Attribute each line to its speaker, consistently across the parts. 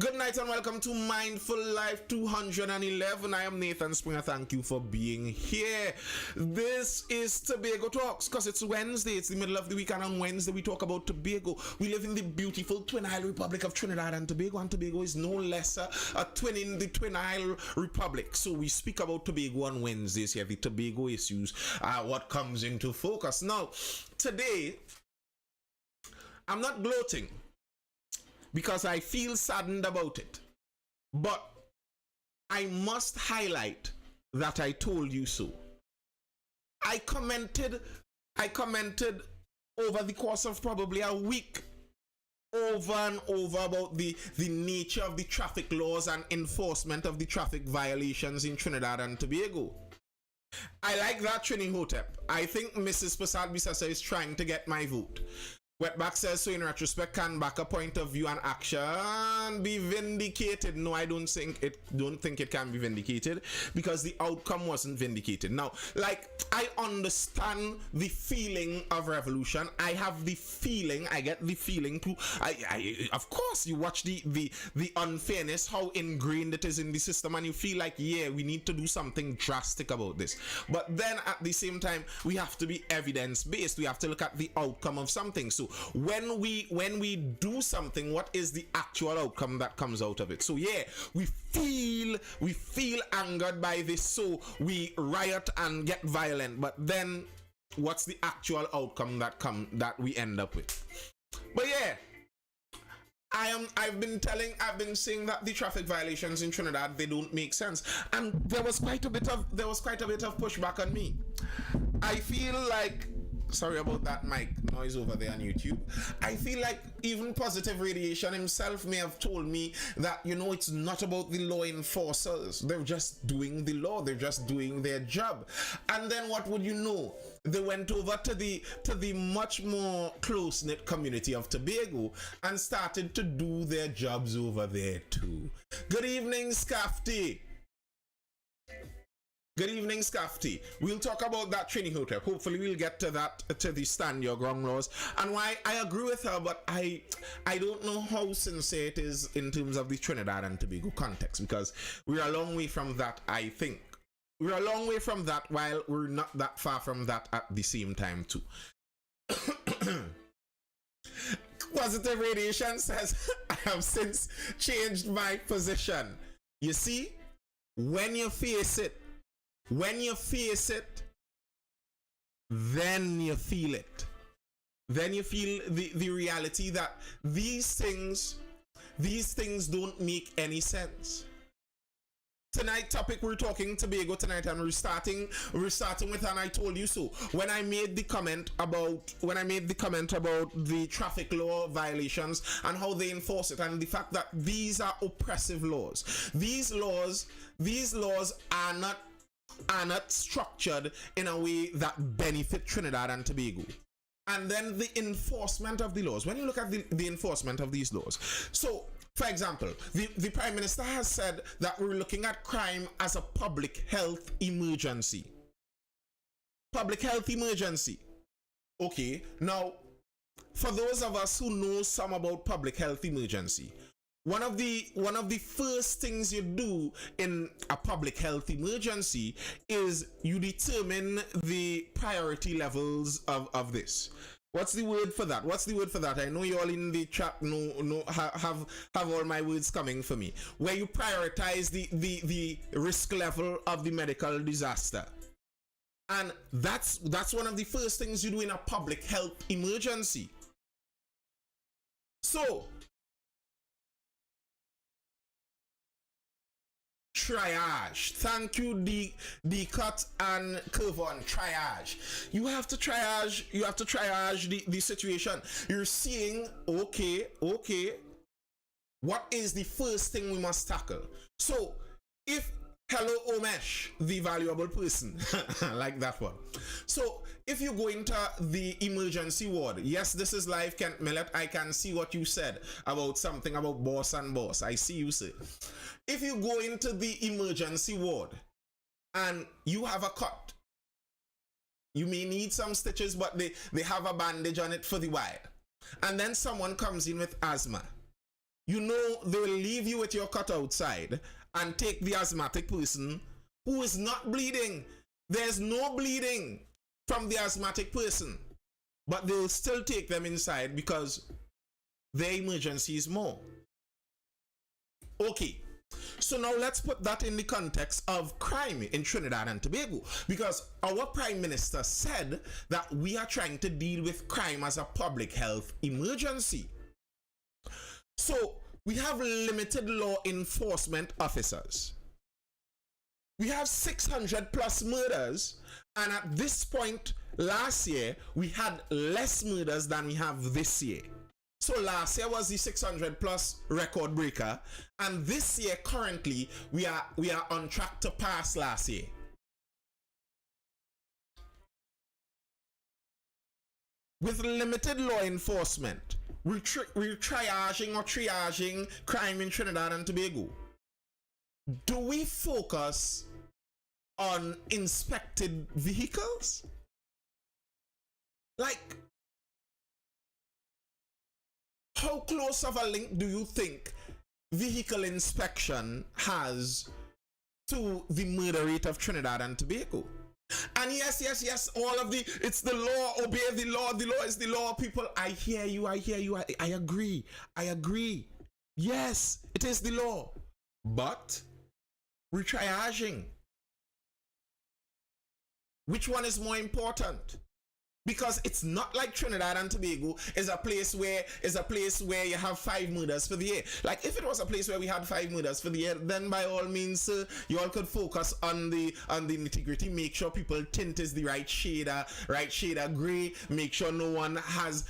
Speaker 1: Good night and welcome to Mindful Life 211. I am Nathan Springer. Thank you for being here. This is Tobago Talks because it's Wednesday. It's the middle of the week, and on Wednesday we talk about Tobago. We live in the beautiful Twin Isle Republic of Trinidad and Tobago is no lesser a twin in the Twin Isle Republic. So we speak about Tobago on Wednesdays here. The Tobago issues are what comes into focus. Now, today, I'm not gloating because I feel saddened about it. But I must highlight that I told you so. I commented over the course of probably a week over and over about the nature of the traffic laws and enforcement of the traffic violations in Trinidad and Tobago. I like that, Trini Hotep. I think Mrs. Prasad Bisasa is trying to get my vote. Wetback says, so in retrospect, can back a point of view and action be vindicated? No, I don't think it can be vindicated because the outcome wasn't vindicated. Now, like, I understand the feeling of revolution. I have the feeling, I get the feeling too. Of course, you watch the unfairness, how ingrained it is in the system, and you feel like, yeah, we need to do something drastic about this. But then at the same time, we have to be evidence-based. We have to look at the outcome of something. So when we do something, what is the actual outcome that comes out of it? So yeah, we feel angered by this, so we riot and get violent, but then what's the actual outcome that we end up with? But yeah, I've been saying that the traffic violations in Trinidad, they don't make sense, and there was quite a bit of pushback on me. I feel like, sorry about that mic noise over there on YouTube. I feel like even Positive Radiation himself may have told me that, you know, it's not about the law enforcers. They're just doing the law. They're just doing their job. And then what would you know? They went over to the much more close-knit community of Tobago and started to do their jobs over there too. Good evening, Scafty. Good evening, Scafty. We'll talk about that, Trini Hotep. Hopefully we'll get to that, to the stand your ground laws and why I agree with her, but I don't know how sincere it is in terms of the Trinidad and Tobago context, because we're a long way from that. I think we're a long way from that, while we're not that far from that at the same time too. Positive Radiation says, I have since changed my position. You see, when you face it, then you feel it. Then you feel the reality that these things don't make any sense. Tonight topic, we're talking Tobago tonight, and we're starting with and I told you so. When I made the comment about the traffic law violations and how they enforce it, and the fact that these are oppressive laws. These laws are not structured in a way that benefit Trinidad and Tobago. And then the enforcement of the laws. When you look at the enforcement of these laws. So, for example, the Prime Minister has said that we're looking at crime as a public health emergency. Public health emergency. Okay, now, for those of us who know some about public health emergency, one of the first things you do in a public health emergency is you determine the priority levels of this. What's the word for that? I know you all in the chat have all my words coming for me. Where you prioritize the risk level of the medical disaster. And that's one of the first things you do in a public health emergency. So, triage. Thank you, D-Cut and Curvon. Triage. You have to triage the situation. You're seeing, okay, what is the first thing we must tackle? So, if, hello Omesh, the valuable person, like that one. So, if you go into the emergency ward, yes, this is live, Kent Millet. I can see what you said about something about boss and boss. I see you say. If you go into the emergency ward and you have a cut, you may need some stitches, but they have a bandage on it for the while. And then someone comes in with asthma. you know they will leave you with your cut outside and take the asthmatic person who is not bleeding. There's no bleeding from the asthmatic person, but they'll still take them inside because their emergency is more. Okay, so now let's put that in the context of crime in Trinidad and Tobago, because our Prime Minister said that we are trying to deal with crime as a public health emergency. So we have limited law enforcement officers. We have 600 plus murders, and at this point last year we had less murders than we have this year. So last year was the 600 plus record breaker, and this year currently we are on track to pass last year. With limited law enforcement, we're triaging crime in Trinidad and Tobago. Do we focus on inspected vehicles? Like, how close of a link do you think vehicle inspection has to the murder rate of Trinidad and Tobago? And yes, all of it's the law, obey the law is the law, people. I hear you, I agree. Yes, it is the law. But we're triaging. Which one is more important? Because it's not like Trinidad and Tobago is a place where you have 5 murders for the year. Like, if it was a place where we had 5 murders for the year, then by all means, you all could focus on the nitty-gritty. Make sure people tint is the right shade of gray. Make sure no one has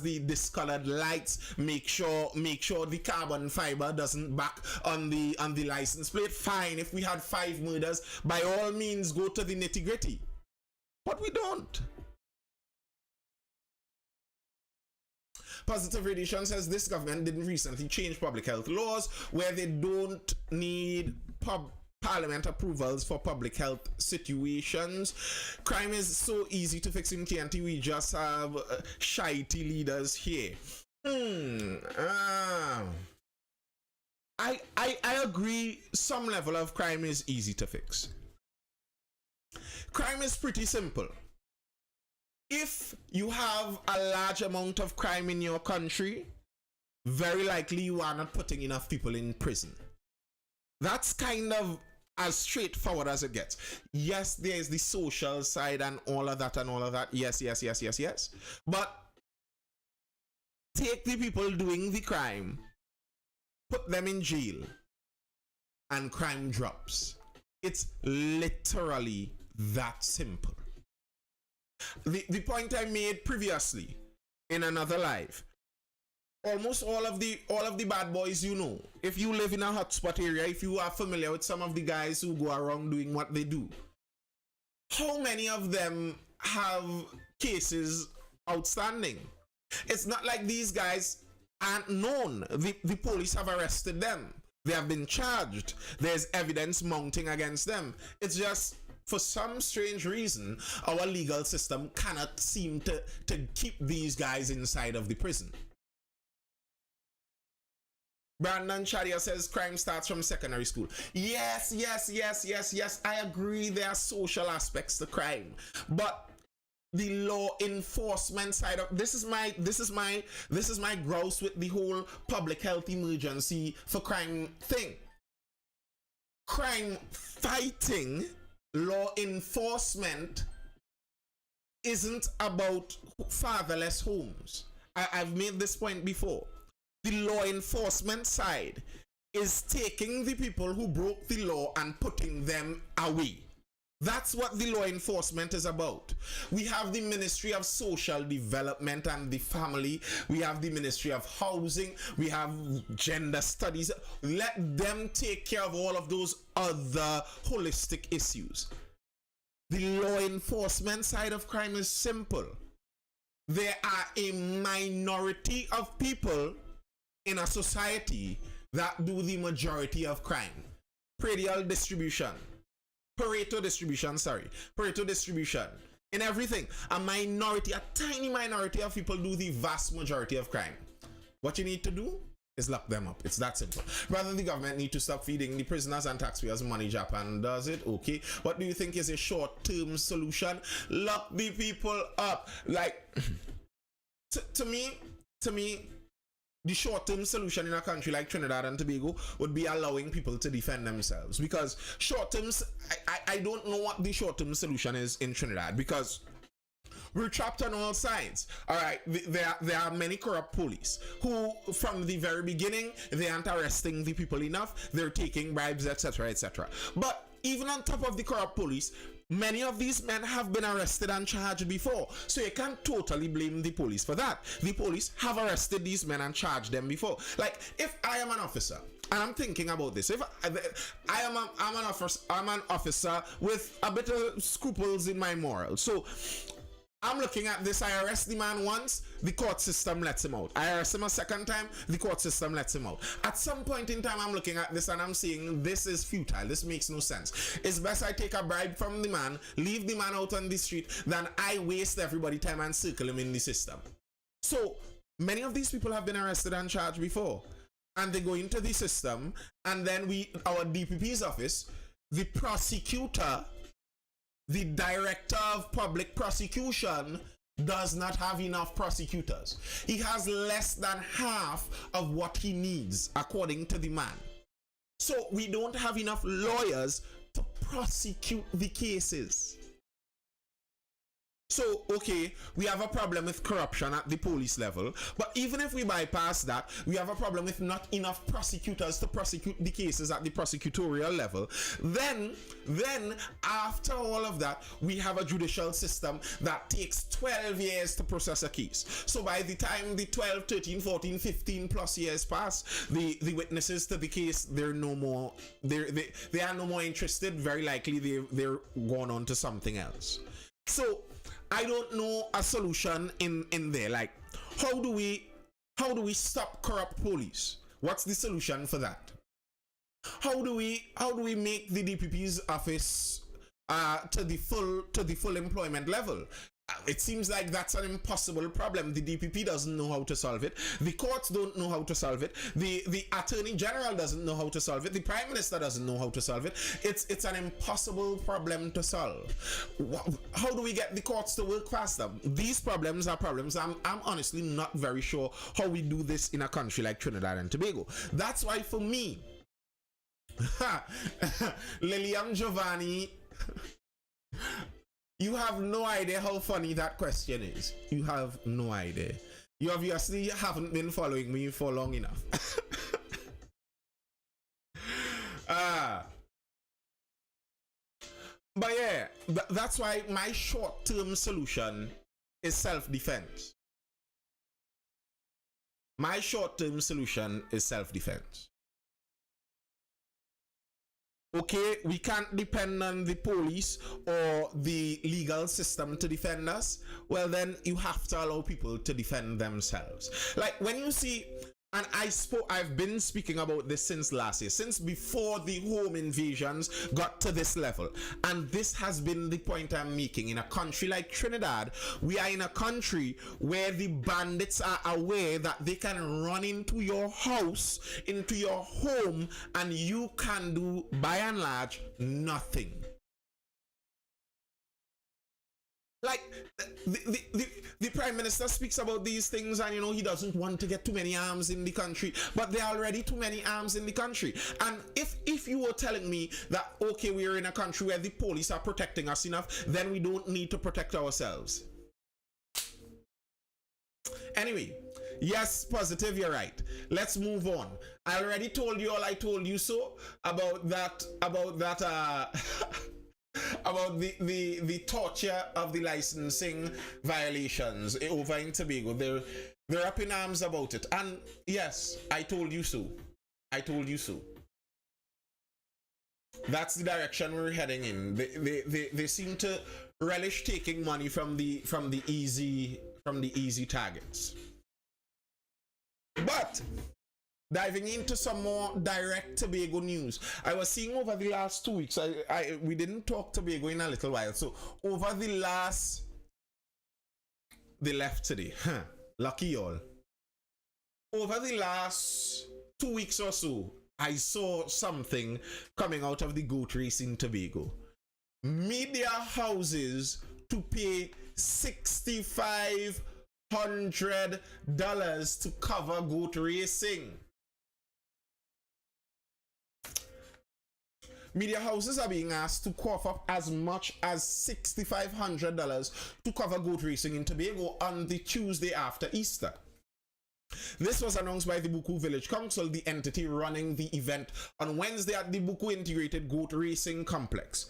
Speaker 1: the discolored lights. Make sure the carbon fiber doesn't back on the license plate. Fine. If we had 5 murders, by all means, go to the nitty-gritty. But we don't. Positive Radiation says this government didn't recently change public health laws where they don't need parliament approvals for public health situations. Crime is so easy to fix in TNT. We just have shitey leaders here. I agree some level of crime is easy to fix. Crime is pretty simple. If you have a large amount of crime in your country, very likely you are not putting enough people in prison. That's kind of as straightforward as it gets. Yes, there's the social side and all of that. Yes. But take the people doing the crime, put them in jail, and crime drops. It's literally that simple. The point I made previously in another live, almost all of the bad boys, you know, if you live in a hotspot area, if you are familiar with some of the guys who go around doing what they do, how many of them have cases outstanding? It's not like these guys aren't known. The police have arrested them. They have been charged. There's evidence mounting against them. It's just, for some strange reason, our legal system cannot seem to keep these guys inside of the prison. Brandon Chadia says crime starts from secondary school. Yes. I agree there are social aspects to crime. But the law enforcement side of this is my grouse with the whole public health emergency for crime thing. Crime fighting, law enforcement isn't about fatherless homes. I've made this point before. The law enforcement side is taking the people who broke the law and putting them away. That's what the law enforcement is about. We have the Ministry of Social Development and the Family. We have the Ministry of Housing. We have Gender Studies. Let them take care of all of those other holistic issues. The law enforcement side of crime is simple. There are a minority of people in a society that do the majority of crime. Pareto distribution, in everything. A minority, a tiny minority of people do the vast majority of crime. What you need to do? is lock them up. It's that simple. Rather, the government need to stop feeding the prisoners and taxpayers money. Japan does it. Okay. What do you think is a short-term solution? Lock the people up. Like, to me, the short-term solution in a country like Trinidad and Tobago would be allowing people to defend themselves. Because short-term, I don't know what the short-term solution is in Trinidad, because we're trapped on all sides. All right, there are many corrupt police who, from the very beginning, they aren't arresting the people enough. They're taking bribes, etc., etc. But even on top of the corrupt police, many of these men have been arrested and charged before. So you can't totally blame the police for that. The police have arrested these men and charged them before. Like, if I am an officer, and I'm thinking about this, if I'm an officer with a bit of scruples in my morals. So I'm looking at this. I arrest the man once, the court system lets him out. I arrest him a second time, the court system lets him out. At some point in time, I'm looking at this and I'm saying, this is futile. This makes no sense. It's best I take a bribe from the man, leave the man out on the street, than I waste everybody's time and circle him in the system. So many of these people have been arrested and charged before. And they go into the system, and then our DPP's office, the prosecutor, the director of public prosecution, does not have enough prosecutors. He has less than half of what he needs, according to the man. So we don't have enough lawyers to prosecute the cases. So, okay, we have a problem with corruption at the police level, but even if we bypass that, we have a problem with not enough prosecutors to prosecute the cases at the prosecutorial level. Then after all of that, we have a judicial system that takes 12 years to process a case. So by the time the 12, 13, 14, 15 plus years pass, the witnesses to the case, they are no more interested. Very likely they're gone on to something else. So I don't know a solution in there. Like, how do we stop corrupt police? What's the solution for that? How do we make the DPP's office to the full employment level? It seems like that's an impossible problem. The DPP doesn't know how to solve it. The courts don't know how to solve it. The Attorney General doesn't know how to solve it. The Prime Minister doesn't know how to solve it. It's an impossible problem to solve. How do we get the courts to work faster? These problems are problems. I'm honestly not very sure how we do this in a country like Trinidad and Tobago. That's why for me, Lilian Giovanni, you have no idea how funny that question is. You have no idea. You obviously haven't been following me for long enough. But yeah, that's why my short-term solution is self-defense. My short-term solution is self-defense. Okay, we can't depend on the police or the legal system to defend us. Well, then you have to allow people to defend themselves. Like when you see, and I've been speaking about this since last year, since before the home invasions got to this level. And this has been the point I'm making. In a country like Trinidad, we are in a country where the bandits are aware that they can run into your house, into your home, and you can do, by and large, nothing. Like the Prime Minister speaks about these things, and he doesn't want to get too many arms in the country, but there are already too many arms in the country. And if you were telling me that, okay, we're in a country where the police are protecting us enough, then we don't need to protect ourselves. Anyway, yes, Positive, you're right. Let's move on. I already told you all I told you so about that about the torture of the licensing violations over in Tobago. They're up in arms about it. And yes, I told you so. I told you so. That's the direction we're heading in. They seem to relish taking money from the easy targets. But diving into some more direct Tobago news, I was seeing over the last 2 weeks, we didn't talk Tobago in a little while, so over the last, they left today, lucky y'all. over the last 2 weeks or so, I saw something coming out of the goat race in Tobago. Media houses to pay $6,500 to cover goat racing. Media houses are being asked to cough up as much as $6,500 to cover goat racing in Tobago on the Tuesday after Easter. This was announced by the Buku Village Council, the entity running the event on Wednesday at the Buku Integrated Goat Racing Complex.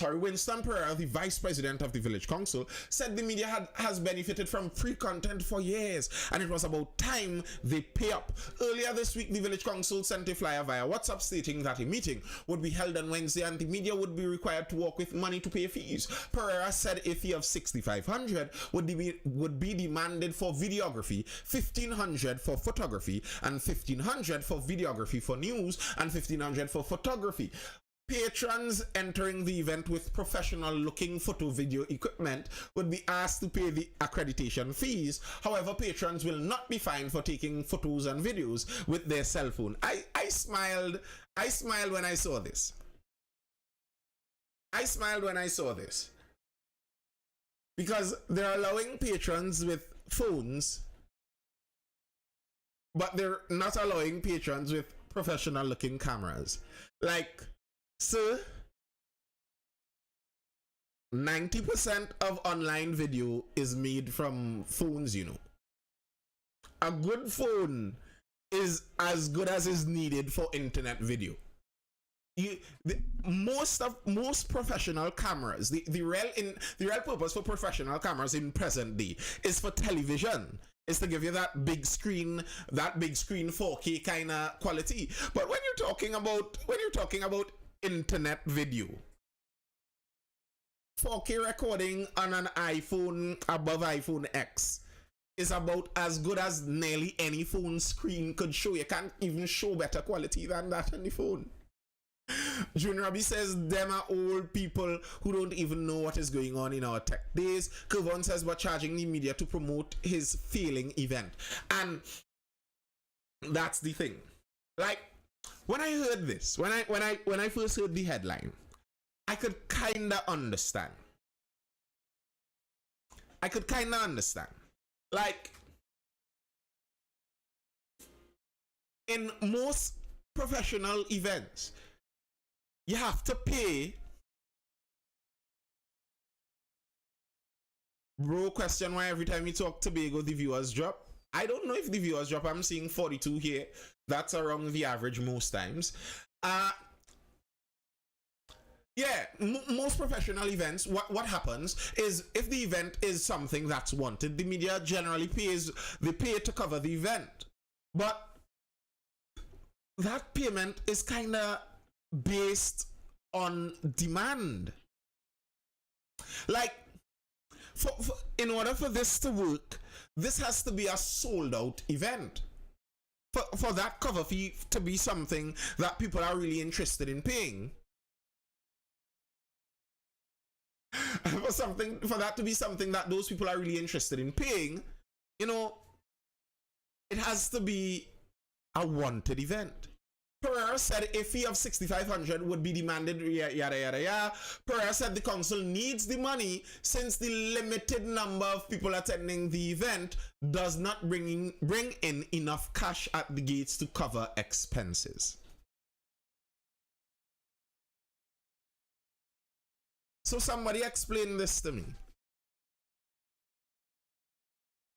Speaker 1: Winston Pereira, the vice president of the village council, said the media has benefited from free content for years and it was about time they pay up. Earlier this week, the village council sent a flyer via WhatsApp stating that a meeting would be held on Wednesday and the media would be required to work with money to pay fees. Pereira said a fee of $6,500 would be demanded for videography, $1,500 for photography, and $1,500 for videography for news, and $1,500 for photography. Patrons entering the event with professional-looking photo-video equipment would be asked to pay the accreditation fees. However, patrons will not be fined for taking photos and videos with their cell phone. I smiled when I saw this. I smiled when I saw this. Because they're allowing patrons with phones, but they're not allowing patrons with professional-looking cameras. Like, sir, 90% of online video is made from phones, you know. A good phone is as good as is needed for internet video. Most professional cameras, the real purpose for professional cameras in present day is for television. Is to give you that big screen 4K kind of quality. But when you're talking about internet video, 4K recording on an iPhone above iPhone X is about as good as nearly any phone screen could show. You can't even show better quality than that on the phone. June Rabi says them are old people who don't even know what is going on in our tech days. Kevon says we're charging the media to promote his failing event. And that's the thing. Like, when I heard this, when I first heard the headline, I could kinda understand. Like, in most professional events, you have to pay. Bro, question why every time you talk Tobago, the viewers drop. I don't know if the viewers drop. I'm seeing 42 here. That's around the average most times. Yeah, most professional events, what happens is if the event is something that's wanted, the media generally pay to cover the event. But that payment is kind of based on demand. Like, in order for this to work, this has to be a sold out event. For that cover fee to be something that people are really interested in paying. For that to be something that those people are really interested in paying, you know, it has to be a wanted event. Pereira said a fee of $6,500 would be demanded, yada yada yada. Pereira said the council needs the money since the limited number of people attending the event does not bring in enough cash at the gates to cover expenses. So somebody explain this to me.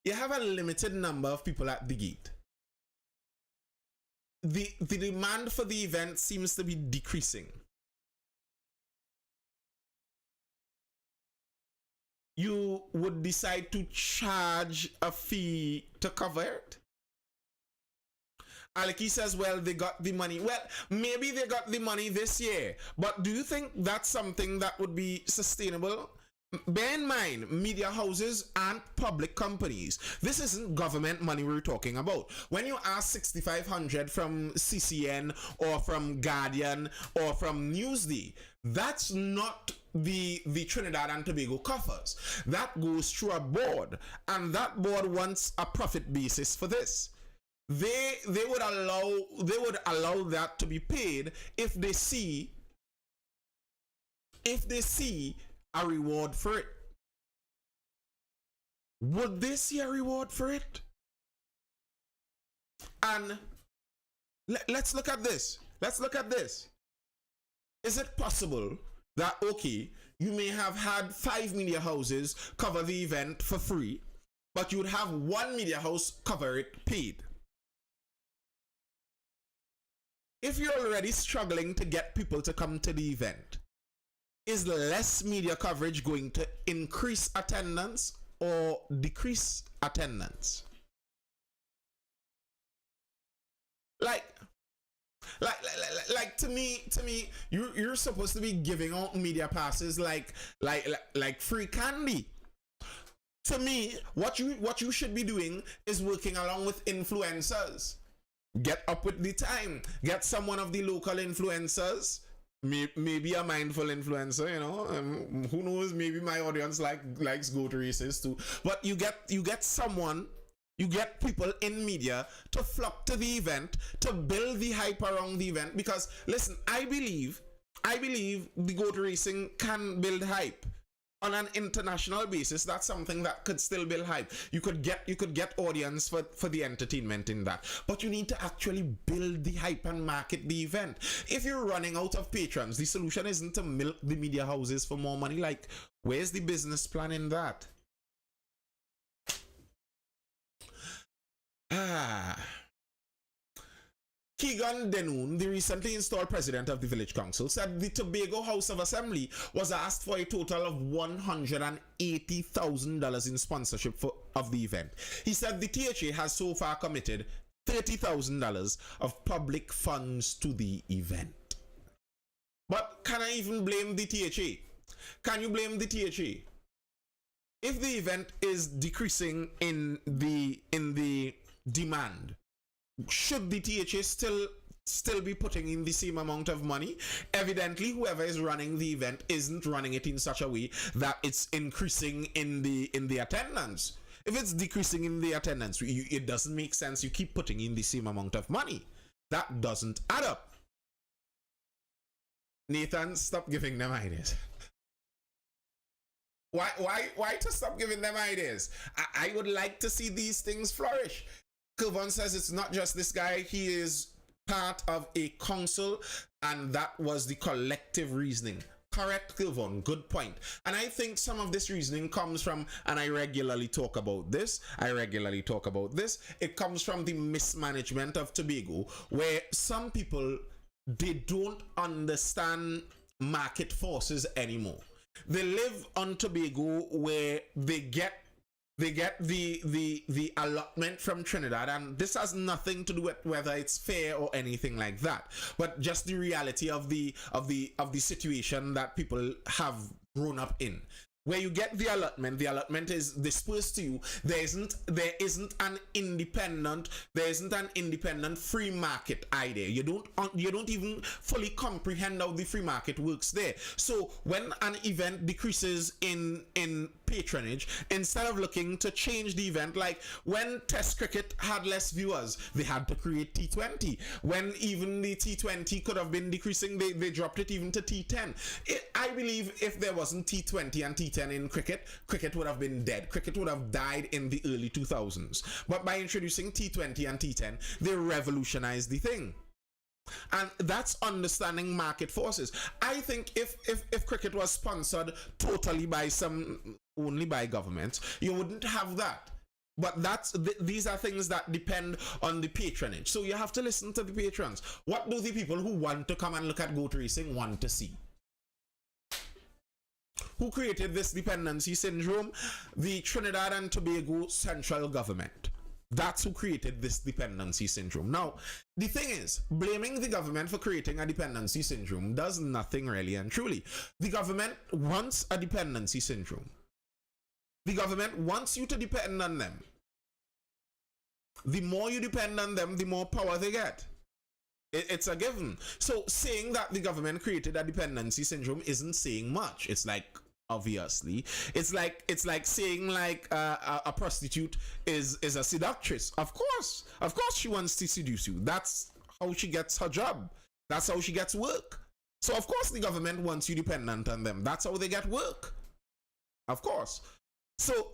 Speaker 1: You have a limited number of people at the gate. The demand for the event seems to be decreasing. You would decide to charge a fee to cover it? Aleki says, well, they got the money. Well, maybe they got the money this year, but do you think that's something that would be sustainable? Bear in mind, media houses aren't public companies. This isn't government money we're talking about. When you ask $6,500 from CCN or from Guardian or from Newsday, that's not the Trinidad and Tobago coffers. That goes through a board, and that board wants a profit basis for this. they would allow that to be paid if they see a reward for it. Would they see a reward for it? And let's look at this. Let's look at this. Is it possible that, okay, you may have had 5 media houses cover the event for free, but you would have 1 media house cover it paid? If you're already struggling to get people to come to the event, is less media coverage going to increase attendance or decrease attendance? Like to me, you're supposed to be giving out media passes like free candy. To me, what you should be doing is working along with influencers. Get up with the time. Get someone of the local influencers. Maybe a mindful influencer, you know. Who knows? Maybe my audience likes goat races too. But you get someone. You get people in media to flock to the event, to build the hype around the event. Because listen, I believe the goat racing can build hype on an international basis. That's something that could still build hype. You could get audience for the entertainment in that, but you need to actually build the hype and market the event. If you're running out of patrons, the solution isn't to milk the media houses for more money. Like, where's the business plan in that? Keegan Denoon, the recently installed president of the village council, said the Tobago House of Assembly was asked for a total of $180,000 in sponsorship of the event. He said the THA has so far committed $30,000 of public funds to the event. But can I even blame the THA? Can you blame the THA? If the event is decreasing in the demand, should the THA still be putting in the same amount of money? Evidently, whoever is running the event isn't running it in such a way that it's increasing in the attendance. If it's decreasing in the attendance, it doesn't make sense. You keep putting in the same amount of money. That doesn't add up. Nathan, stop giving them ideas. Why to stop giving them ideas? I would like to see these things flourish. Kilvon says it's not just this guy. He is part of a council, and that was the collective reasoning. Correct, Kilvon. Good point. And I think some of this reasoning comes from, and I regularly talk about this, it comes from the mismanagement of Tobago, where some people, they don't understand market forces anymore. They live on Tobago where they get the allotment from Trinidad, and this has nothing to do with whether it's fair or anything like that, but just the reality of the situation that people have grown up in. Where you get the allotment is dispersed to you. There isn't an independent free market idea. You don't even fully comprehend how the free market works there. So when an event decreases in patronage, instead of looking to change the event, like when Test cricket had less viewers, they had to create T20. When even the T20 could have been decreasing, they dropped it even to T10. I believe if there wasn't T20 and T10 in cricket would have been dead. Cricket would have died in the early 2000s. But by introducing T20 and T10, they revolutionized the thing. And that's understanding market forces. I think if cricket was sponsored totally only by governments, you wouldn't have that. But these are things that depend on the patronage. So you have to listen to the patrons. What do the people who want to come and look at goat racing want to see? Who created this dependency syndrome? The Trinidad and Tobago central government. That's who created this dependency syndrome. Now, the thing is, blaming the government for creating a dependency syndrome does nothing really and truly. The government wants a dependency syndrome. The government wants you to depend on them. The more you depend on them, the more power they get. It's a given. So saying that the government created a dependency syndrome isn't saying much. It's like, obviously. It's like saying like a prostitute is a seductress. Of course she wants to seduce you. That's how she gets her job. That's how she gets work. So of course the government wants you dependent on them. That's how they get work. Of course. So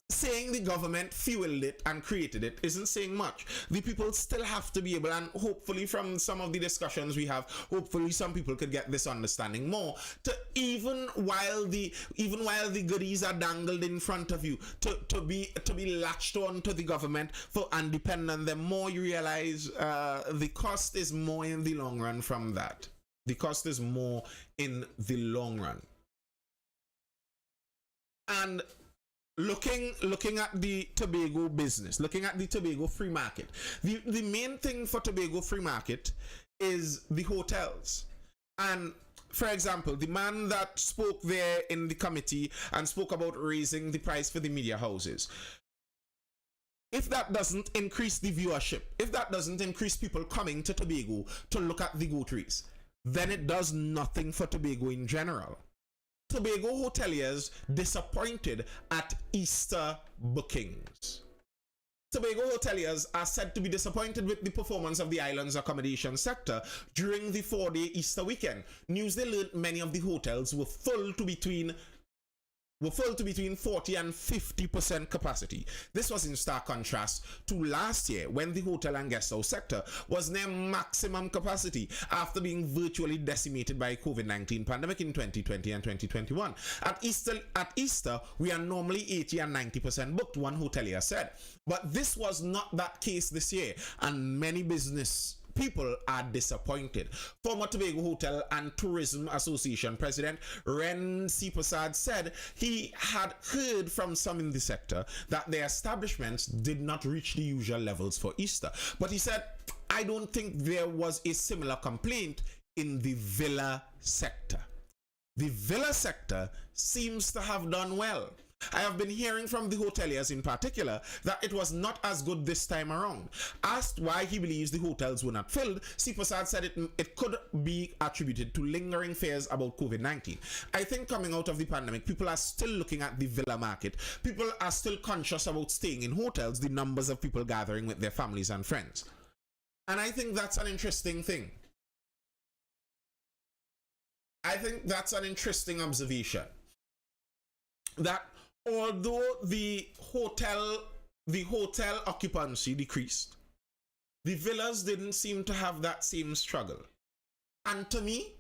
Speaker 1: saying the government fueled it and created it isn't saying much. The people still have to be able, and hopefully from some of the discussions we have, hopefully some people could get this understanding more, to even while the goodies are dangled in front of you, to be latched on to the government for and depend on them more, you realize the cost is more in the long run from that. The cost is more in the long run. And looking at the Tobago business, looking at the Tobago free market, the main thing for Tobago free market is the hotels. And for example, the man that spoke there in the committee and spoke about raising the price for the media houses, if that doesn't increase the viewership, if that doesn't increase people coming to Tobago to look at the goat race, then it does nothing for Tobago in general. Tobago hoteliers disappointed at Easter bookings. Tobago hoteliers are said to be disappointed with the performance of the island's accommodation sector during the 4-day Easter weekend. Newsday learned many of the hotels were full to between 40 and 50% capacity. This was in stark contrast to last year when the hotel and guest house sector was near maximum capacity after being virtually decimated by COVID-19 pandemic in 2020 and 2021. At Easter, we are normally 80 and 90% booked, one hotelier said. But this was not that case this year, and many business people are disappointed. Former Tobago Hotel and Tourism Association President Ren C. Prasad said he had heard from some in the sector that their establishments did not reach the usual levels for Easter. But he said, I don't think there was a similar complaint in the villa sector. The villa sector seems to have done well. I have been hearing from the hoteliers in particular that it was not as good this time around. Asked why he believes the hotels were not filled, C. Prasad said it could be attributed to lingering fears about COVID-19. I think coming out of the pandemic, people are still looking at the villa market. People are still conscious about staying in hotels, the numbers of people gathering with their families and friends. And I think that's an interesting thing. I think that's an interesting observation. That although the hotel occupancy decreased, the villas didn't seem to have that same struggle. And to me,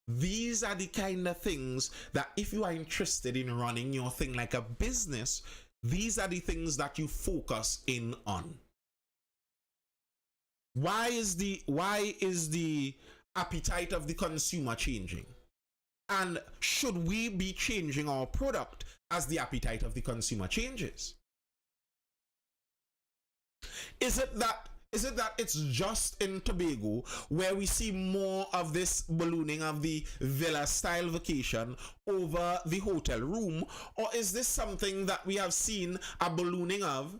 Speaker 1: these are the kind of things that if you are interested in running your thing like a business, these are the things that you focus in on. Why is the appetite of the consumer changing? And should we be changing our product as the appetite of the consumer changes? Is it that it's just in Tobago where we see more of this ballooning of the villa style vacation over the hotel room, or is this something that we have seen a ballooning of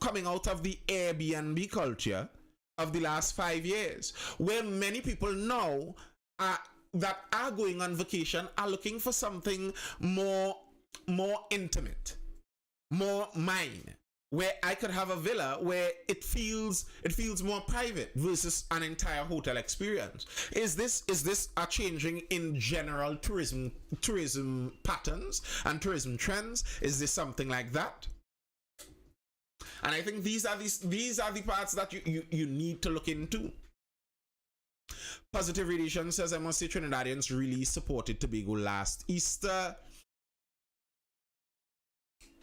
Speaker 1: coming out of the Airbnb culture of the last 5 years, where many people now that are going on vacation are looking for something more intimate, more mine, where I could have a villa where it feels more private versus an entire hotel experience. Is this a changing in general tourism patterns and tourism trends? Is this something like that? And I think these are the parts that you need to look into. Positive Radiation says, I must say Trinidadians really supported Tobago last Easter.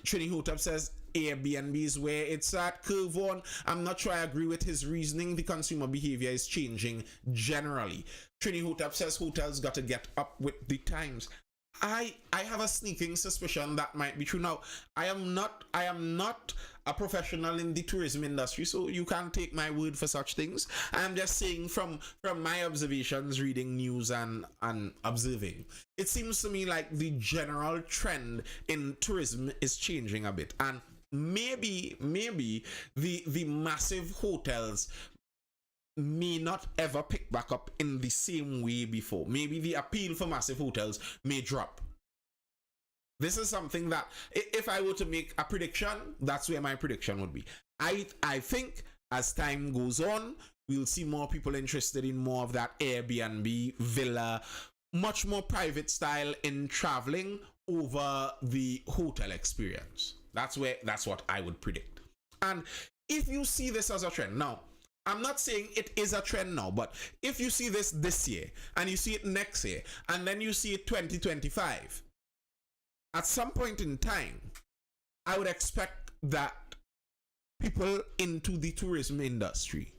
Speaker 1: Trini Hotep says Airbnb is where it's at. Curve on, I'm not sure I agree with his reasoning. The consumer behavior is changing generally. Trini Hotep says hotels got to get up with the times. I have a sneaking suspicion that might be true. Now, I am not a professional in the tourism industry, so you can't take my word for such things. I'm just saying from my observations, reading news and observing. It seems to me like the general trend in tourism is changing a bit, and maybe the massive hotels may not ever pick back up in the same way before. Maybe the appeal for massive hotels may drop. This is something that, if I were to make a prediction, that's where my prediction would be. I think as time goes on, we'll see more people interested in more of that Airbnb, villa, much more private style in traveling over the hotel experience. That's what I would predict. And if you see this as a trend, now, I'm not saying it is a trend now, but if you see this year, and you see it next year, and then you see it 2025, at some point in time, I would expect that people into the tourism industry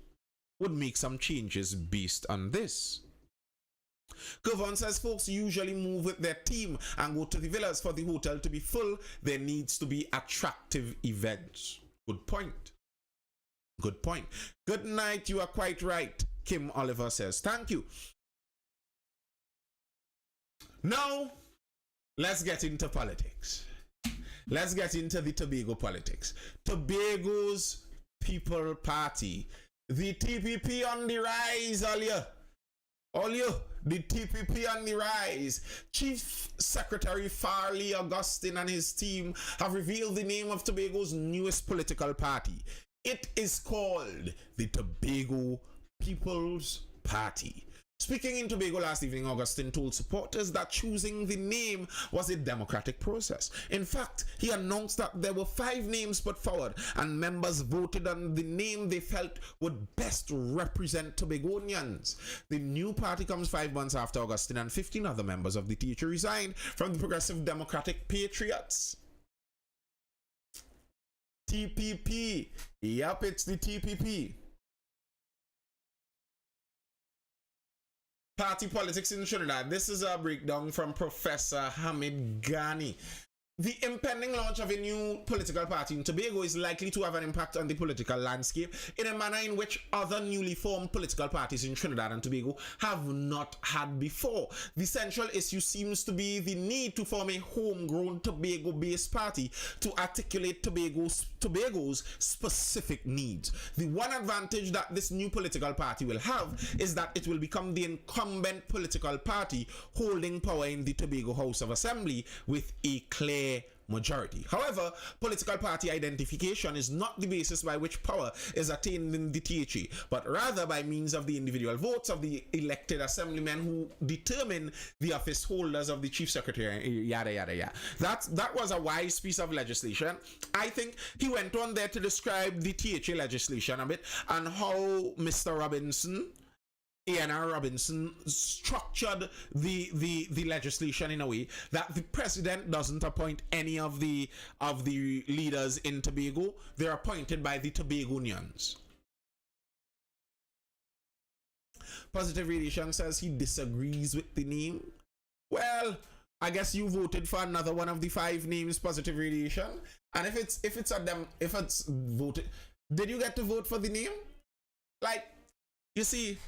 Speaker 1: would make some changes based on this. Kevon says folks usually move with their team and go to the villas. For the hotel to be full, there needs to be attractive events. Good point. Good point. Good night, you are quite right, Kim Oliver says. Thank you. Now, let's get into politics. Let's get into the Tobago politics. Tobago's People Party. The TPP on the rise, all you. The TPP on the rise. Chief Secretary Farley Augustine and his team have revealed the name of Tobago's newest political party. It is called the Tobago People's Party. Speaking in Tobago last evening, Augustine told supporters that choosing the name was a democratic process. In fact, he announced that there were 5 names put forward and members voted on the name they felt would best represent Tobagonians. The new party comes 5 months after Augustine and 15 other members of the TH resigned from the Progressive Democratic Patriots. TPP. Yep, it's the TPP. Party politics in Trinidad. This is a breakdown from Professor Hamid Ghani. The impending launch of a new political party in Tobago is likely to have an impact on the political landscape in a manner in which other newly formed political parties in Trinidad and Tobago have not had before. The central issue seems to be the need to form a homegrown Tobago-based party to articulate Tobago's specific needs. The one advantage that this new political party will have is that it will become the incumbent political party holding power in the Tobago House of Assembly with a clear majority. However, political party identification is not the basis by which power is attained in the THA, but rather by means of the individual votes of the elected assemblymen who determine the office holders of the chief secretary, yada yada yada. That was a wise piece of legislation. I think he went on there to describe the THA legislation a bit and how Mr. Robinson, A.N.R. Robinson, structured the legislation in a way that the president doesn't appoint any of the leaders in Tobago. They're appointed by the Tobagonians. Positive Radiation says he disagrees with the name. Well, I guess you voted for another one of the 5 names, Positive Radiation. And if it's voted, did you get to vote for the name? Like, you see,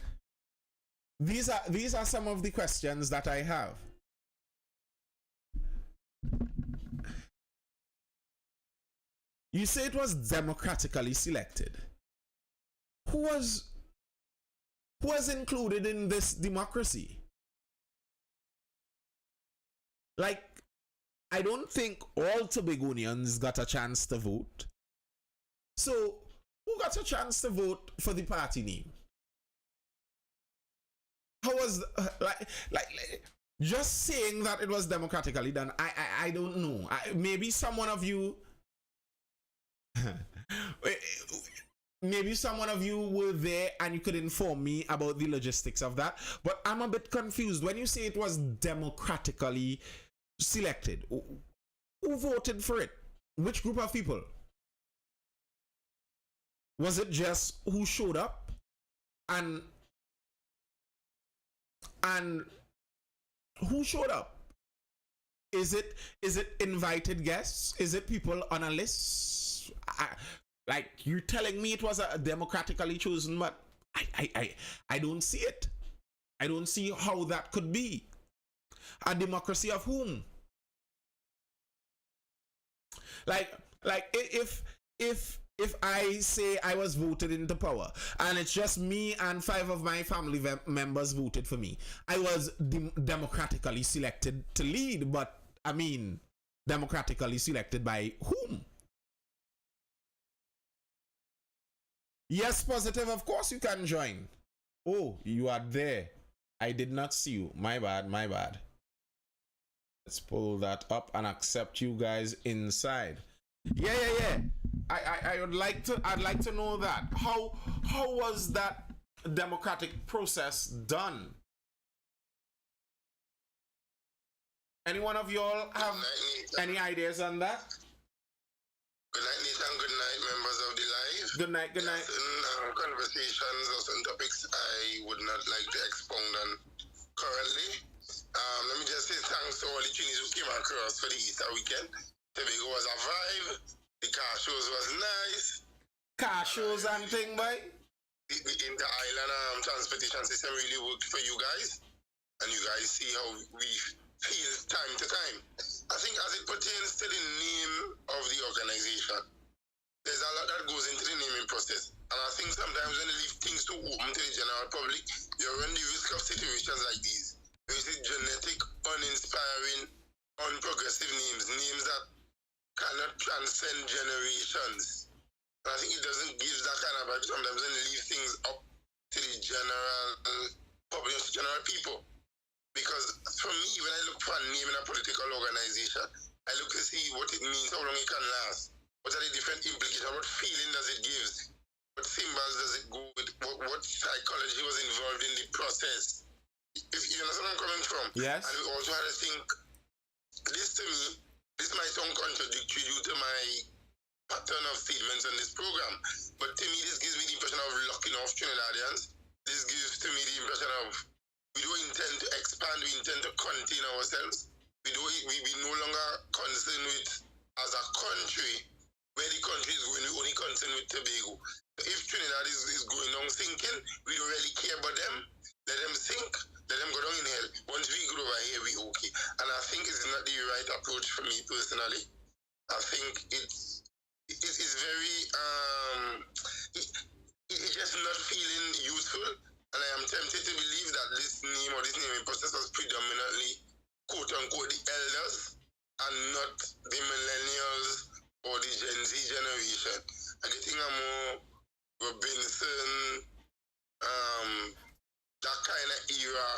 Speaker 1: these are some of the questions that I have. You say it was democratically selected. Who was included in this democracy? Like, I don't think all Tobagonians got a chance to vote. So, who got a chance to vote for the party name? How was like just saying that it was democratically done? I don't know. Maybe someone of you, maybe someone of you were there and you could inform me about the logistics of that. But I'm a bit confused when you say it was democratically selected. Who voted for it? Which group of people? Was it just who showed up and who showed up? Is it invited guests? Is it people on a list? Like, you're telling me it was a democratically chosen, but I don't see it. I don't see how that could be. A democracy of whom? Like if if I say I was voted into power and it's just me and 5 of my family members voted for me, I was democratically selected to lead, but I mean, democratically selected by whom? Yes, positive, of course you can join. Oh, you are there. I did not see you. My bad, my bad. Let's pull that up and accept you guys inside. Yeah. I would like to I'd like to know that. How was that democratic process done? Any one of y'all have any ideas on that?
Speaker 2: Good night, Nathan. Good night, members of the live.
Speaker 1: Good night, good night.
Speaker 2: Certain conversations or certain topics I would not like to expound on currently. Let me just say thanks to all the Chinese who came across for the Easter weekend. Tobago was a vibe. The car shows was nice.
Speaker 1: Car shows and thing, boy.
Speaker 2: The inter-island transportation system really worked for you guys. And you guys see how we feel time to time. I think as it pertains to the name of the organization, there's a lot that goes into the naming process. And I think sometimes when you leave things too open to the general public, you run the risk of situations like these. You see genetic, uninspiring, unprogressive names that cannot transcend generations. And I think it doesn't give that kind of vibe sometimes when you leave things up to the general public, general people. Because for me, when I look for a name in a political organization, I look to see what it means, how long it can last, what are the different implications, what feeling does it give, what symbols does it go with, what psychology was involved in the process. If you understand where I'm coming from.
Speaker 1: Yes.
Speaker 2: And we also had to think, this to me, this might sound contradictory due to my pattern of statements on this program, but to me, this gives me the impression of locking off Trinidadians. This gives to me the impression of we don't intend to expand, we intend to contain ourselves. We no longer concerned with, as a country, where the country is going, we only concerned with Tobago. So if Trinidad is going down sinking, we don't really care about them. Let them sink, let them go down in hell. Once we go over here, we okay. And I think it's not the right approach for me personally. I think it's very, it's just not feeling useful. And I am tempted to believe that this name or this naming process was predominantly, quote unquote, the elders and not the millennials or the Gen Z generation. I'm getting a more Robinson, that kind of era.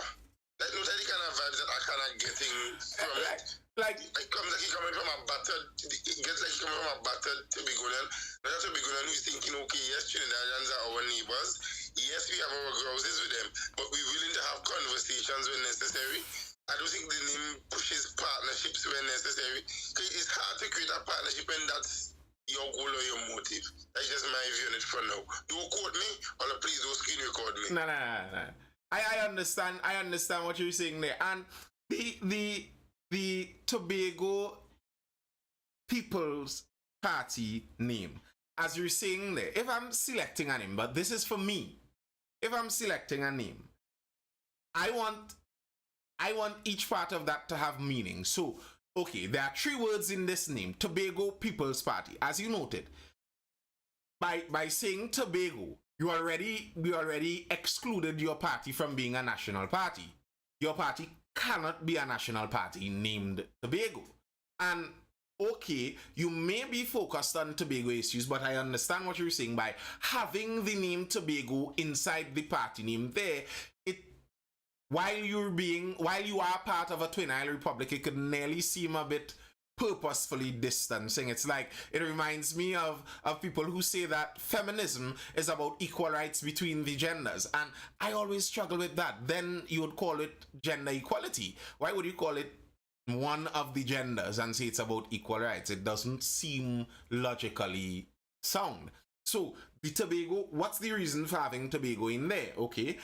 Speaker 2: Like, those are the kind of vibes that I kind of getting from it.
Speaker 1: Like
Speaker 2: it comes like he coming from a battered, it gets like he coming from a battered Tobagonian. Not a Tobagonian who's thinking, okay, yes, Trinidadians are our neighbors. Yes, we have our grouses with them, but we're willing to have conversations when necessary. I don't think the name pushes partnerships when necessary. It's hard to create a partnership when that's your goal or your motive. That's just my view on it for now. Don't quote me, or please don't screen record me.
Speaker 1: No. I understand what you're saying there. And the Tobago People's Party name, as you're saying there, if I'm selecting a name, but this is for me, if I'm selecting a name, I want each part of that to have meaning. So, okay, there are 3 words in this name, Tobago People's Party. As you noted, by saying Tobago, you already excluded your party from being a national party. Your party cannot be a national party named Tobago. And okay, you may be focused on Tobago issues, but I understand what you're saying by having the name Tobago inside the party name there. While you are part of a Twin Island Republic, it could nearly seem a bit purposefully distancing. It's like, it reminds me of people who say that feminism is about equal rights between the genders. And I always struggle with that. Then you would call it gender equality. Why would you call it one of the genders and say it's about equal rights? It doesn't seem logically sound. So, the Tobago, what's the reason for having Tobago in there? Okay.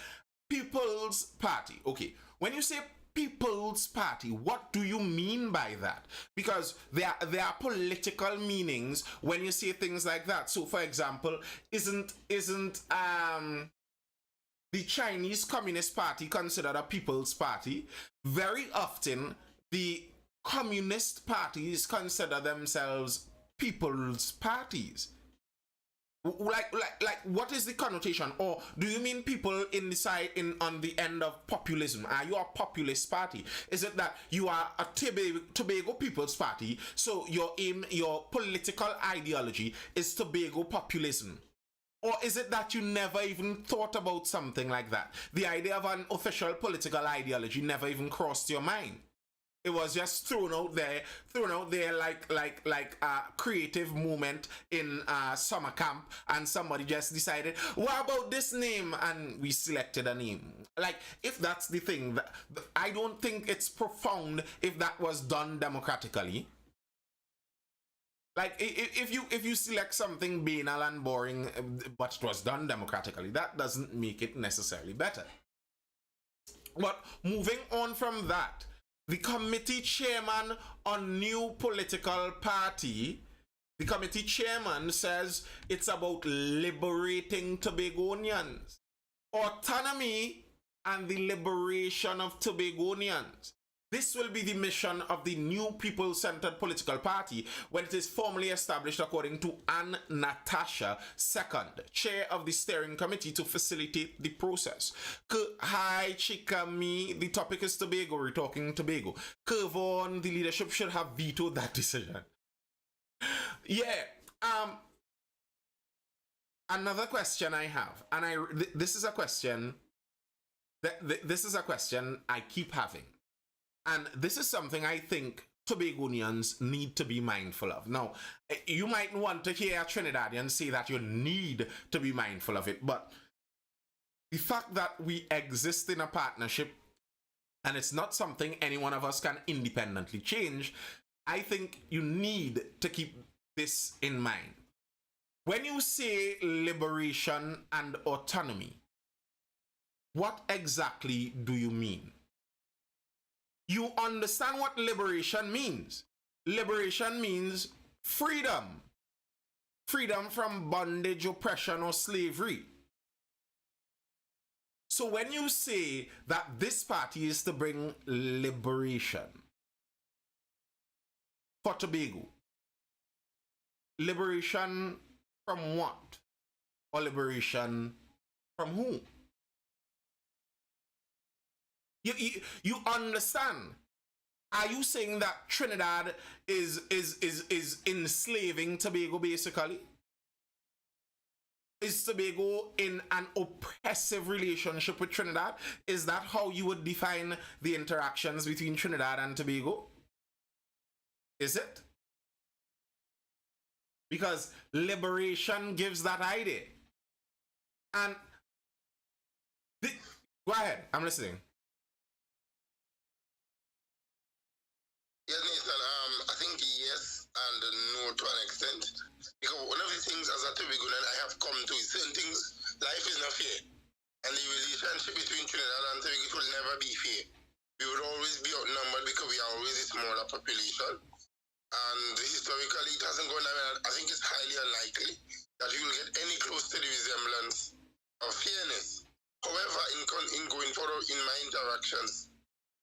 Speaker 1: People's Party. Okay. When you say People's Party, what do you mean by that? Because there are political meanings when you say things like that. So, for example, isn't the Chinese Communist Party considered a People's Party? Very often, the Communist parties consider themselves people's parties. Like, what is the connotation? Or do you mean people in the side on the end of populism? Are you a populist party? Is it that you are a Tobago People's Party? So your aim, your political ideology is Tobago populism? Or is it that you never even thought about something like that? The idea of an official political ideology never even crossed your mind. It was just thrown out there like a creative moment in summer camp, and somebody just decided, what about this name? And we selected a name. Like, if that's the thing, I don't think it's profound if that was done democratically. Like, if you select something banal and boring, but it was done democratically, that doesn't make it necessarily better. But moving on from that, the committee chairman on new political party, the committee chairman says it's about liberating Tobagonians. Autonomy and the liberation of Tobagonians. This will be the mission of the new people-centered political party when it is formally established, according to Anne Natasha II, chair of the steering committee, to facilitate the process. Hi, Chikami. The topic is Tobago. We're talking Tobago. Kevon, the leadership should have vetoed that decision. Yeah. Another question I have, and this is a question. This is a question I keep having. And this is something I think Tobagonians need to be mindful of. Now, you might want to hear a Trinidadian say that you need to be mindful of it, but the fact that we exist in a partnership and it's not something any one of us can independently change, I think you need to keep this in mind. When you say liberation and autonomy, what exactly do you mean? You understand what liberation means. Liberation means freedom. Freedom from bondage, oppression, or slavery. So when you say that this party is to bring liberation for Tobago, liberation from what? Or liberation from whom? You understand? Are you saying that Trinidad is enslaving Tobago, basically? Is Tobago in an oppressive relationship with Trinidad? Is that how you would define the interactions between Trinidad and Tobago? Is it? Because liberation gives that idea. And go ahead, I'm listening.
Speaker 2: Yes, Nathan, I think yes and no to an extent. Because one of the things as a Tobagoan I have come to is certain things, life is not fair. And the relationship between Trinidad and Tobago will never be fair. We would always be outnumbered because we are always a smaller population. And historically, it hasn't gone down. I think it's highly unlikely that you will get any close to the resemblance of fairness. However, in going forward in my interactions,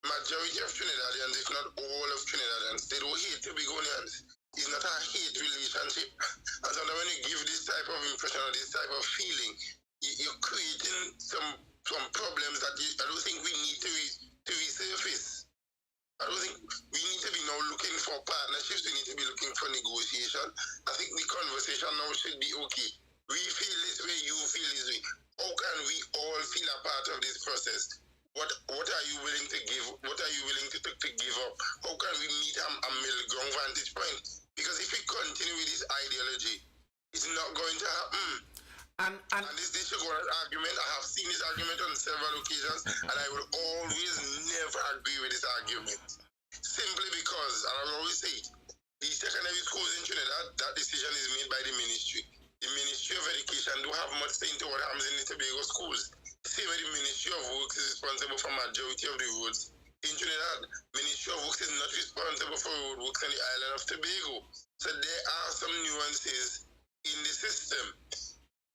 Speaker 2: majority of Trinidadians, if not all of Trinidadians, they don't hate Tobagonians. It's not a hate relationship. And sometimes when you give this type of impression or this type of feeling, you're creating some problems that I don't think we need to resurface. I don't think we need to be now looking for partnerships. We need to be looking for negotiation. I think the conversation now should be, okay, we feel this way, you feel this way. How can we all feel a part of this process? What are you willing to give? What are you willing to give up? How can we meet a middle ground vantage point? Because if we continue with this ideology, it's not going to happen. And this sugar argument, I have seen this argument on several occasions, and I will always never agree with this argument. Simply because, and I will always say it, the secondary schools in Trinidad, that decision is made by the ministry. The Ministry of Education don't have much say into what happens in the Tobago schools. Same way the Ministry of Works is responsible for majority of the roads. In Trinidad, Ministry of Works is not responsible for road works on the island of Tobago. So there are some nuances in the system.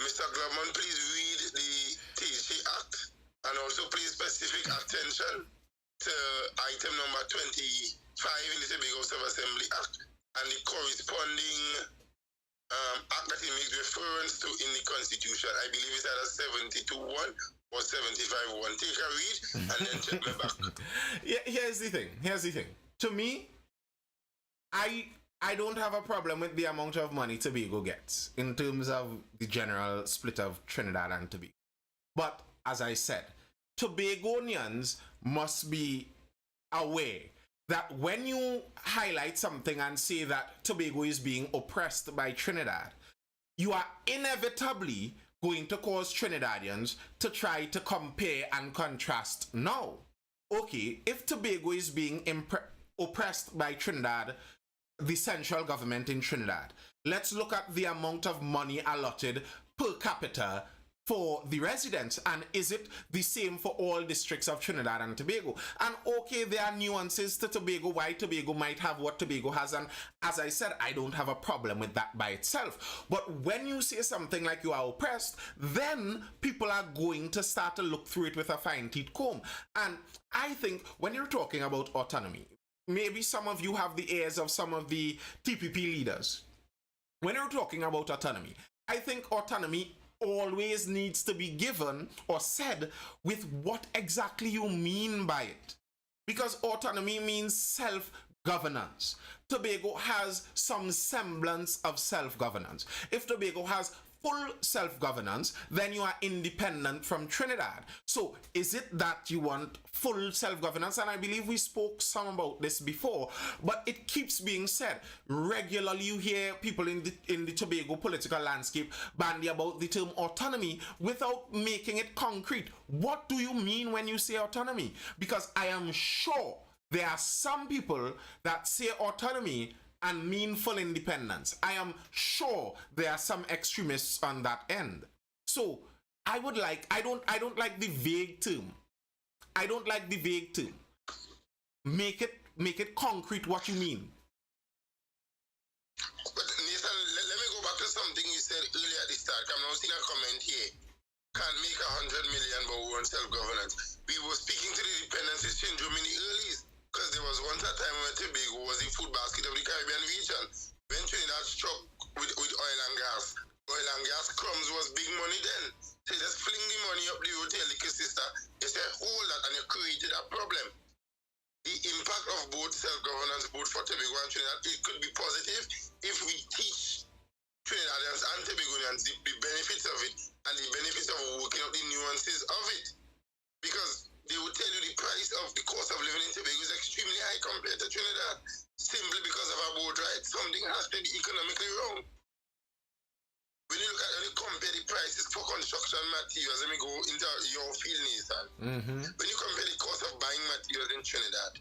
Speaker 2: Mr. Gloverman, please read the THC Act and also please specific attention to item number 25 in the Tobago Sub-Assembly Act and the corresponding act that he makes reference to in the Constitution. I believe it's either 72-1 or 75-1. Take a read and then check me back.
Speaker 1: Yeah, here's the thing. To me, I don't have a problem with the amount of money Tobago gets in terms of the general split of Trinidad and Tobago. But as I said, Tobagonians must be aware that when you highlight something and say that Tobago is being oppressed by Trinidad, you are inevitably going to cause Trinidadians to try to compare and contrast. Now, okay, if Tobago is being oppressed by Trinidad, the central government in Trinidad, let's look at the amount of money allotted per capita for the residents, and is it the same for all districts of Trinidad and Tobago? And okay, there are nuances to Tobago, why Tobago might have what Tobago has, and as I said, I don't have a problem with that by itself. But when you say something like you are oppressed, then people are going to start to look through it with a fine-teeth comb. And I think when you're talking about autonomy, maybe some of you have the ears of some of the TPP leaders. When you're talking about autonomy, I think autonomy always needs to be given or said with what exactly you mean by it. Because autonomy means self-governance. Tobago has some semblance of self-governance. If Tobago has full self-governance, then you are independent from Trinidad. So is it that you want full self-governance? And I believe we spoke some about this before, but it keeps being said. Regularly you hear people in the Tobago political landscape bandy about the term autonomy without making it concrete. What do you mean when you say autonomy? Because I am sure there are some people that say autonomy and mean full independence. I am sure there are some extremists on that end. So I don't like the vague term. I don't like the vague term. Make it concrete what you mean.
Speaker 2: But Nathan, let me go back to something you said earlier at the start. I'm now seeing a comment here. Can't make 100 million but we want self-governance. We were speaking to the dependency syndrome in the earlies. Because there was once a time when Tobago was the food basket of the Caribbean region. When Trinidad struck with oil and gas crumbs was big money then. So you just fling the money up the hotel, liquor sister, you say hold that and you created a problem. The impact of both self-governance, both for Tobago and Trinidad, it could be positive if we teach Trinidadians and Tobagonians the benefits of it and the benefits of working out the nuances of it. Because they would tell you the price of the cost of living in Tobago is extremely high compared to Trinidad, simply because of our boat ride. Something has to be economically wrong. When you look at when you compare the prices for construction materials, let me go into your field, Nathan. When you compare the cost of buying materials in Trinidad,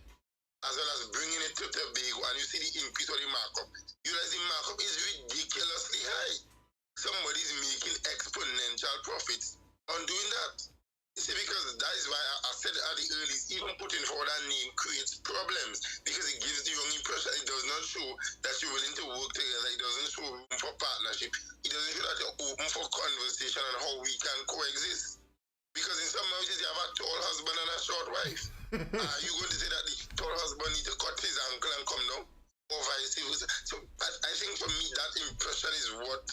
Speaker 2: as well as bringing it to Tobago, and you see the increase of the markup, you realize the markup is ridiculously high. Somebody's making exponential profits on doing that. You see, because that is why I said at the early, even putting forward a name creates problems because it gives the wrong impression. It does not show that you're willing to work together. It doesn't show room for partnership. It doesn't show that you're open for conversation on how we can coexist. Because in some marriages, you have a tall husband and a short wife. Are you going to say that the tall husband needs to cut his ankle and come down? Or vice versa? So I think for me, that impression is what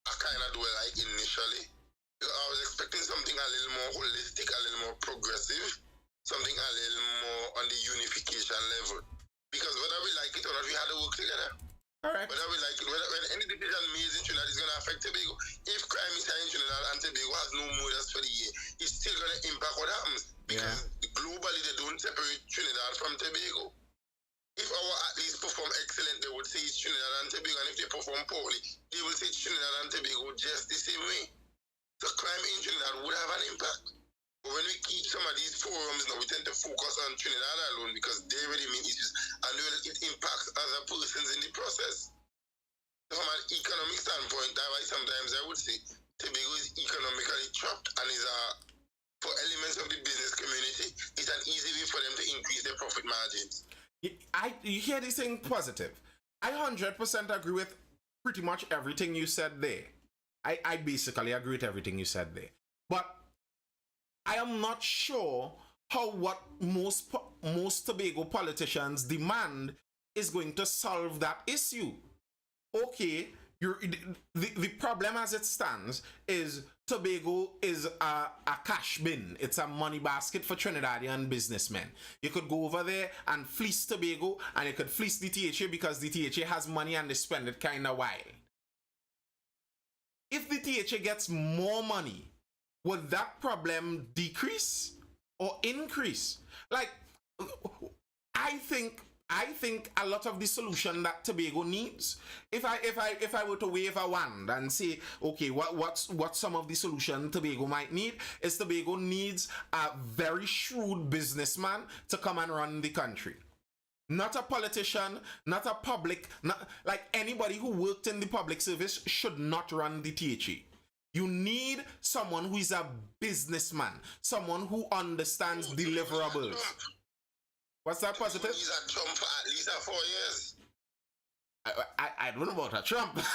Speaker 2: I kind of do like initially. I was expecting something a little more holistic, a little more progressive, something a little more on the unification level. Because whether we like it or not, we had to work together.
Speaker 1: All right.
Speaker 2: Whether we like it, when any decision made in Trinidad is going to affect Tobago. If crime is high in Trinidad and Tobago has no murders for the year, it's still going to impact what happens. Because globally, they don't separate Trinidad from Tobago. If our athletes perform excellent, they would say it's Trinidad and Tobago. And if they perform poorly, they will say it's Trinidad and Tobago just the same way. The crime in Trinidad would have an impact. But when we keep some of these forums now, we tend to focus on Trinidad alone because they really mean issues and it impacts other persons in the process. So from an economic standpoint, that's why sometimes I would say Tobago is economically trapped and is for elements of the business community, it's an easy way for them to increase their profit margins.
Speaker 1: You hear this thing positive. I 100% agree with pretty much everything you said there. I basically agree with everything you said there. But I am not sure how what most Tobago politicians demand is going to solve that issue. Okay, The problem as it stands is Tobago is a cash bin. It's a money basket for Trinidadian businessmen. You could go over there and fleece Tobago, and you could fleece the THA because the THA has money and they spend it kind of wild. If the THA gets more money, would that problem decrease or increase? Like, I think a lot of the solution that Tobago needs, if I were to wave a wand and say, okay, what's some of the solution Tobago might need, is Tobago needs a very shrewd businessman to come and run the country. Not a politician, not a public, not like anybody who worked in the public service should not run the THA. You need someone who is a businessman, someone who understands deliverables. What's that positive?
Speaker 2: He's a Trump for at least 4 years.
Speaker 1: I don't know about a Trump.
Speaker 2: But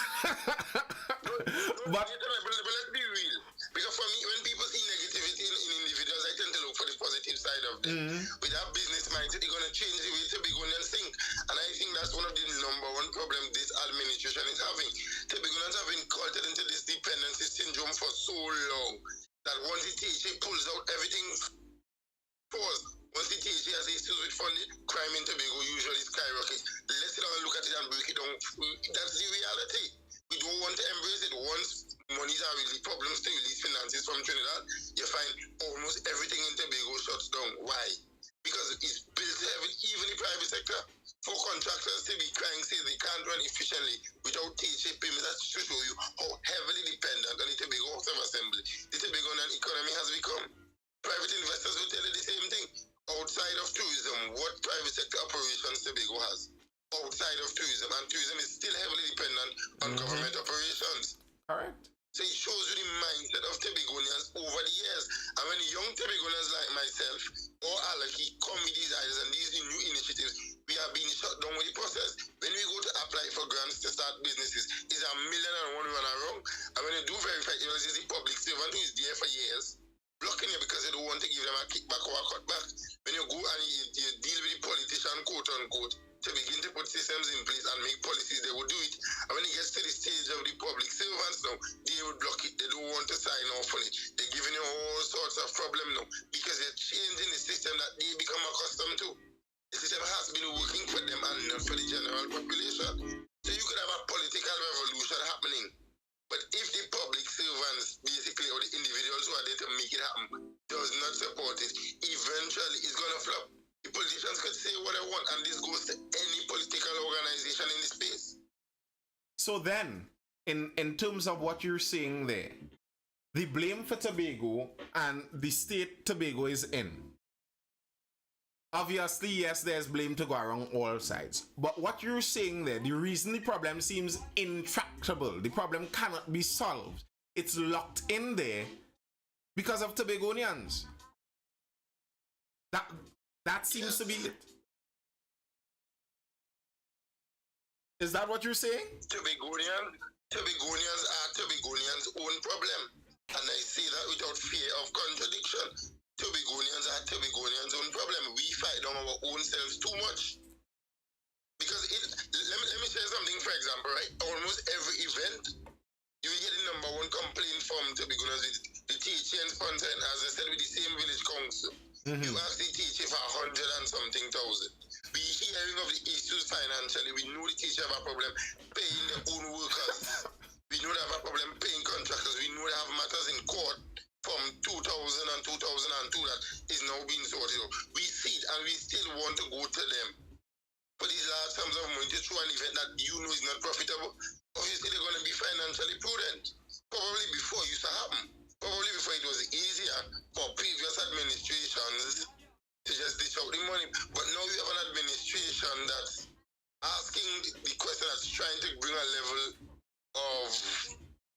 Speaker 2: let's be real. Because for me, when people see negativity in individuals, I tend to look for the positive side of them. With that business mindset, they're going to change the way Tobagonians think. And I think that's one of the number one problem this administration is having. Tobagonians have been caught into this dependency syndrome for so long that once the THA pulls out, everything falls. Once the THA has issues with funding, crime in Tobago usually skyrockets. Let's sit down and look at it and break it down. That's the reality. We don't want to embrace it. Once monies are really problems to release finances from Trinidad, you find almost everything in Tobago shuts down. Why? Because it's built heavy, even the private sector. For contractors to be crying, say they can't run efficiently without THA payments, that's to show you how heavily dependent on the Tobago House of Assembly the Tobagoan economy has become. Private investors will tell you the same thing. Outside of tourism, what private sector operations Tobago has? Outside of tourism, and tourism is still heavily dependent on government operations.
Speaker 1: Correct.
Speaker 2: So it shows you the mindset of Tobagonians over the years. And when young Tobagonians like myself or Alaki come with these ideas and these new initiatives, we are being shut down with the process. When we go to apply for grants to start businesses, it's $1,000,001 run wrong. And when you do verify, it is the public servant who is there for years, blocking you because they don't want to give them a kickback or a cutback. When you go and you deal with the politician, quote unquote, to begin to put systems in place and make policies, they will do it. And when it gets to the stage of the public servants now, they will block it. They don't want to sign off on it. They're giving you all sorts of problems now because they're changing the system that they become accustomed to. The system has been working for them and not for the general population. So you could have a political revolution happening. But if the public servants, basically, or the individuals who are there to make it happen, does not support it, eventually it's going to flop. The politicians could say what they want, and this goes to any political organization in the space.
Speaker 1: So then, in terms of what you're saying there, the blame for Tobago and the state Tobago is in. Obviously, yes, there's blame to go around all sides. But what you're saying there, the reason the problem seems intractable, the problem cannot be solved, it's locked in there because of Tobagonians. That seems to be it. Is that what you're saying?
Speaker 2: Tobagonians are Tobagonians' own problem. And I say that without fear of contradiction. Tobagonians are Tobagonians' own problem. We fight on our own selves too much. Because let me say something, for example, right? Almost every event, you will get the number one complaint from Tobagonians with the THA sponsor, and as I said, with the same village council. You ask the THA for 100 and something thousand. We hearing of the issues financially. We know the THA have a problem paying their own workers. We know they have a problem paying contractors. We know they have matters in court from 2000 and 2002 that is now being sorted out. We see it and we still want to go to them for these large sums of money to throw an event that you know is not profitable. Obviously, they're going to be financially prudent. Probably before it used to happen. Probably before it was easier for previous administrations to just dish out the money. But now you have an administration that's asking the question, that's trying to bring a level of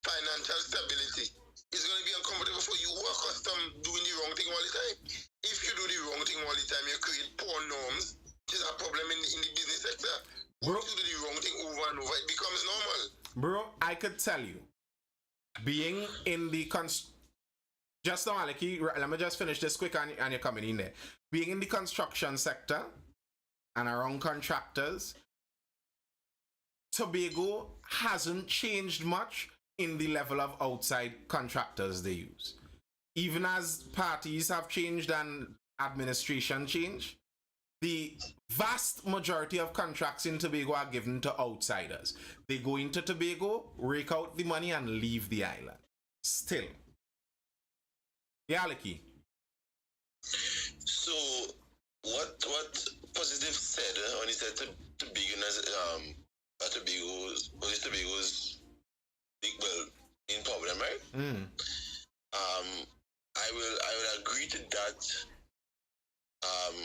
Speaker 2: financial stability. It's going to be uncomfortable for you who are accustomed doing the wrong thing all the time. If you do the wrong thing all the time, you create poor norms, which is a problem in the business sector. Once you do the wrong thing over and over, it becomes normal.
Speaker 1: Bro, I could tell you, being in the just now, Aleki, let me just finish this quick and you're coming in there. Being in the construction sector and around contractors, Tobago hasn't changed much in the level of outside contractors they use. Even as parties have changed and administration changed, the vast majority of contracts in Tobago are given to outsiders. They go into Tobago, rake out the money, and leave the island. Still. Yaliki.
Speaker 2: So, what Positive said when he said Tobago's big in problem, right? I will agree to that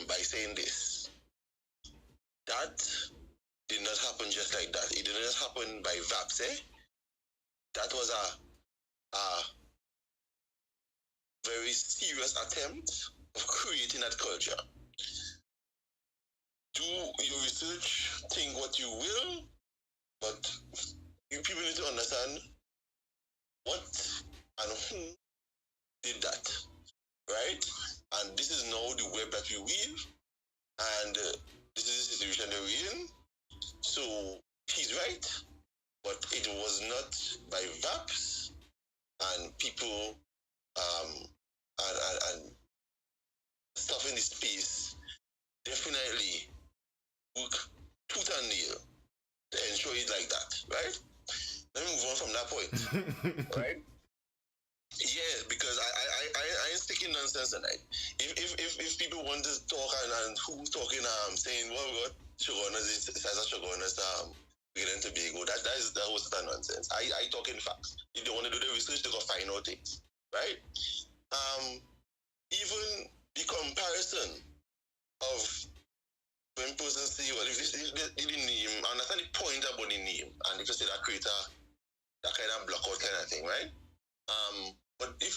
Speaker 2: by saying this. That did not happen just like that. It did not just happen by VAPS, eh? That was a very serious attempt of creating that culture. Do your research, think what you will, but you people need to understand what and who did that, right? And this is now the web that we weave, and this is the situation that we're in. So he's right, but it was not by VAPs and people and stuff in the space. Definitely work tooth and nail to ensure it like that, right? Let me move on from that point, right? Yeah, because I ain't sticking nonsense tonight. If people want to talk and who's talking saying what Shogunas is as a Shogunas beginning to be good, that was that nonsense. I talk in facts. If they want to do the research, they go find out things, right? Even the comparison of when persons say, well, if the name, understand the point about the name, and if you say that creator, that kind of blockout kind of thing, right? But if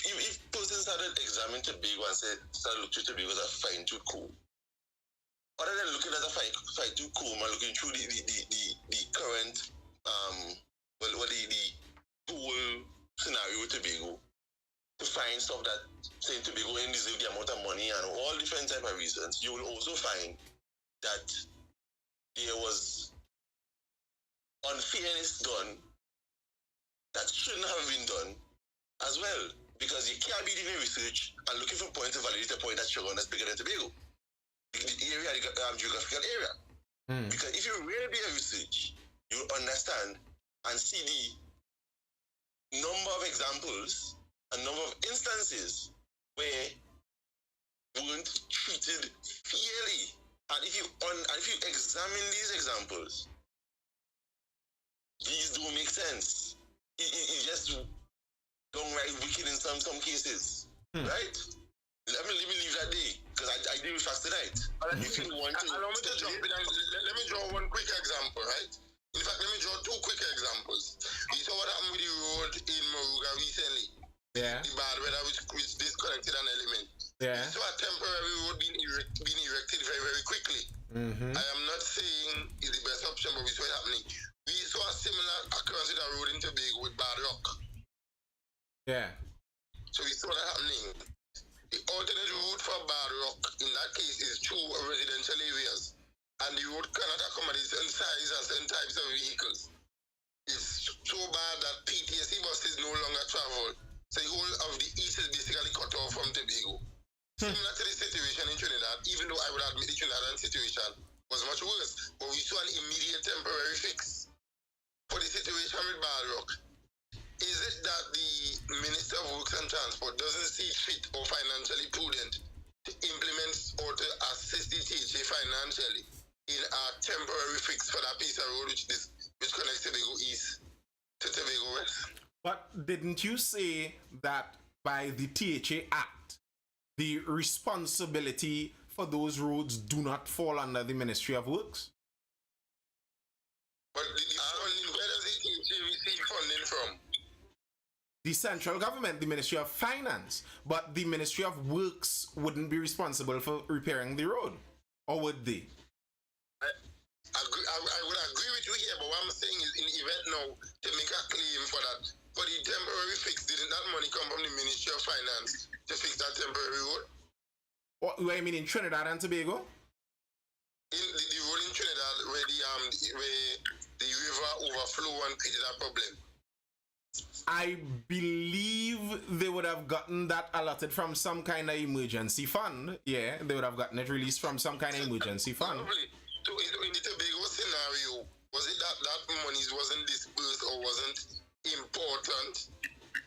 Speaker 2: persons started examining Tobago and started looking at Tobago as a fine-tooth comb, other than looking at a fine-tooth comb and looking through the current, the whole scenario with Tobago, to find stuff that saying Tobago ain't deserve the amount of money and all different type of reasons, you will also find that there was unfairness done that shouldn't have been done as well, because you can't be doing research and looking for points to validate a point that Shogun is bigger than Tobago, the area, the geographical area. Because if you really do a research, you understand and see the number of examples, a number of instances where we weren't treated fairly. And if you examine these examples, these don't make sense. It just downright wicked in some cases, right? Let me leave that day, because I deal with facts tonight. If you want to, allow me to jump in and let me draw one quick example, right? In fact, let me draw two quick examples. You saw what happened with the road in Moruga recently.
Speaker 1: Yeah.
Speaker 2: The bad weather which disconnected an element.
Speaker 1: Yeah.
Speaker 2: You saw a temporary road being erected very, very quickly. I am not saying it's the best option, but we saw it happening. We saw a similar occurrence with a road in Tobago with bad rock.
Speaker 1: Yeah.
Speaker 2: So we saw that happening. The alternate route for bad rock in that case is through residential areas, and the road cannot accommodate certain size and certain types of vehicles. It's so bad that PTSD buses no longer travel. So the whole of the east is basically cut off from Tobago. Similar to the situation in Trinidad, even though I would admit the Trinidad situation was much worse, but we saw an immediate temporary fix for the situation with Bad Rock. Is it that the Minister of Works and Transport doesn't see fit or financially prudent to implement or to assist the THA financially in a temporary fix for that piece of road which connects Tobago East to Tobago West?
Speaker 1: But didn't you say that by the THA Act, the responsibility for those roads do not fall under the Ministry of Works?
Speaker 2: But where does the THA receive funding from?
Speaker 1: The central government, the Ministry of Finance, but the Ministry of Works wouldn't be responsible for repairing the road, or would they?
Speaker 2: I would agree with you here, but what I'm saying is, in the event now, to make a claim for that, for the temporary fix, didn't that money come from the Ministry of Finance to fix that temporary road?
Speaker 1: What I mean in Trinidad and Tobago?
Speaker 2: In the road in Trinidad, where the river flow and created a problem.
Speaker 1: I believe they would have gotten that allotted from some kind of emergency fund. Yeah, they would have gotten it released from some kind of emergency fund.
Speaker 2: Lovely. So in the Tobago scenario, was it that money wasn't dispersed or wasn't important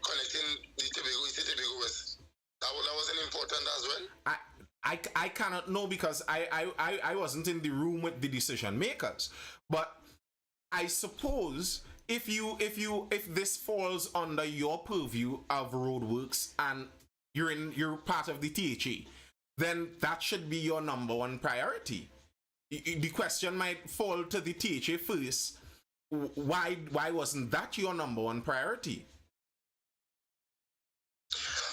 Speaker 2: connecting the Tobago, East Tobago West? That wasn't important as well?
Speaker 1: I cannot know because I wasn't in the room with the decision makers. But I suppose if this falls under your purview of roadworks and you're part of the THA, then that should be your number one priority. The question might fall to the THA first. Why wasn't that your number one priority?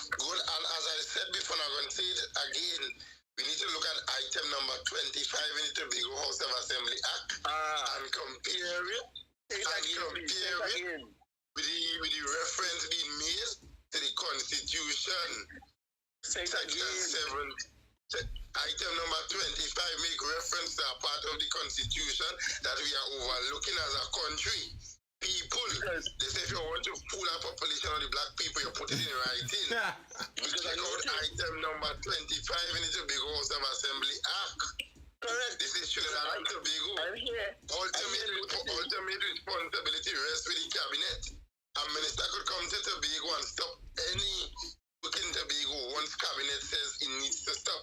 Speaker 2: Good, and as I said before, I'm going to say it again. We need to look at item number 25 in the Tobago House of Assembly Act and compare it. With the reference being made to the Constitution. Section 7. Item number 25 make reference to a part of the Constitution that we are overlooking as a country. People, they say if you want to pull a population of the black people, you put it in writing. Because check out item number 25 in the Tobago House of Assembly Act. Correct. This is Trinidad and Tobago. I'm here. Ultimate responsibility rests with the cabinet. A minister could come to Tobago and stop any work in Tobago once cabinet says it needs to stop.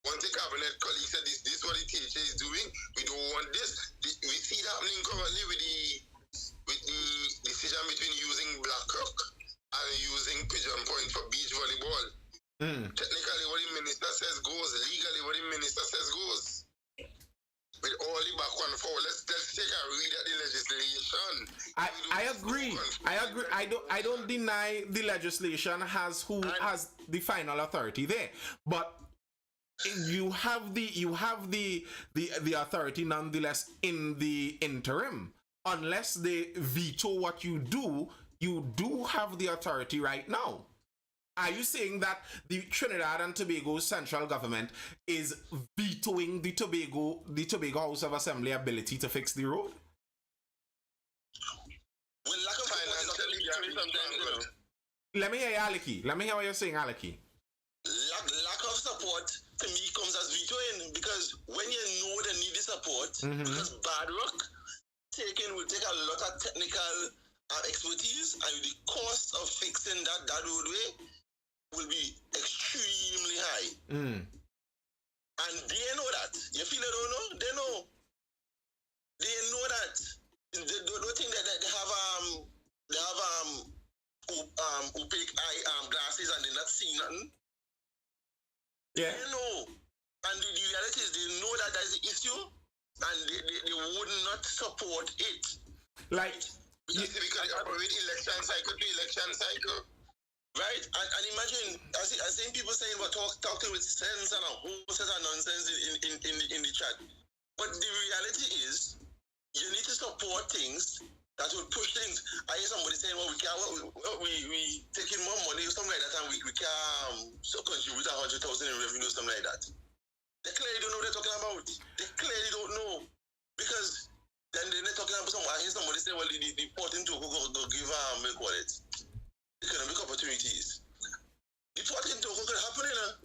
Speaker 2: Once the cabinet colleague said this is what the THA is doing, we don't want this. We see it happening currently with the decision between using Blackrock and using Pigeon Point for beach volleyball. Technically what the minister says goes, legally what the minister says goes. With all the back and forward, let's take a read at the legislation.
Speaker 1: I agree. I don't deny the legislation has the final authority there, but you have the authority nonetheless in the interim. Unless they veto what you do have the authority right now. Are you saying that the Trinidad and Tobago central government is vetoing the Tobago House of Assembly ability to fix the road?
Speaker 2: Well, lack of financial,
Speaker 1: Let me hear you, Aleki. Let me hear what you're saying, Aleki.
Speaker 2: Lack of support to me comes as vetoing, because when you know they need the support, because bad rock will take a lot of technical expertise, and the cost of fixing that roadway will be extremely high. And they know that. You feel they don't know? They know. They know that. They don't think that they have opaque eye glasses and they're not seeing nothing.
Speaker 1: Yeah.
Speaker 2: They know. And the reality is they know that that's the issue, and they would not support it.
Speaker 1: Like,
Speaker 2: because they operate election cycle to election cycle. Right? And imagine, I seen people saying about talking with sense and a whole set of nonsense in the chat. But the reality is, you need to support things that will push things. I hear somebody saying, well, we taking more money or something like that, and we can contribute 100,000 in revenue, something like that. They clearly don't know what they're talking about. They clearly don't know. Because then they're talking about something. I hear somebody say, well, the port into go give economic opportunities. The port in Togo could happen,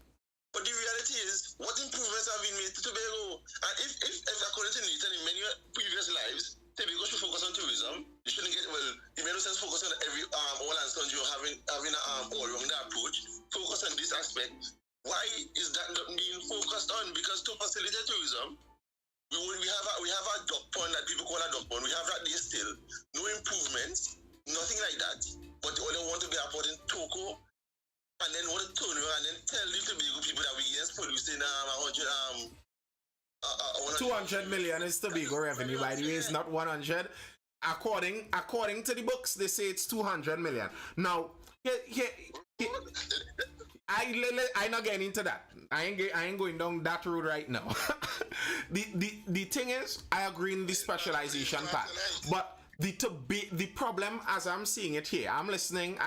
Speaker 2: but the reality is, what improvements have been made to Tobago? And if according to Nathan, in many previous lives, Tobago should focus on tourism. You shouldn't get, it made no sense focus on every all and sundry having all wrong the approach. Focus on this aspect. Why is that not being focused on? Because to facilitate tourism, we have a dock pond that people call a dock pond. We have that there still. No improvements, nothing like that. But they only want to be a port in Togo, and then want to turn around and then tell the Tobago people that we yes producing
Speaker 1: 200 million is Tobago revenue, by the way. It's not 100. According to the books, they say it's 200 million. Now, I'm not getting into that. I ain't going down that road right now. the thing is, I agree in the specialization part, but the problem as I'm seeing it here, I'm listening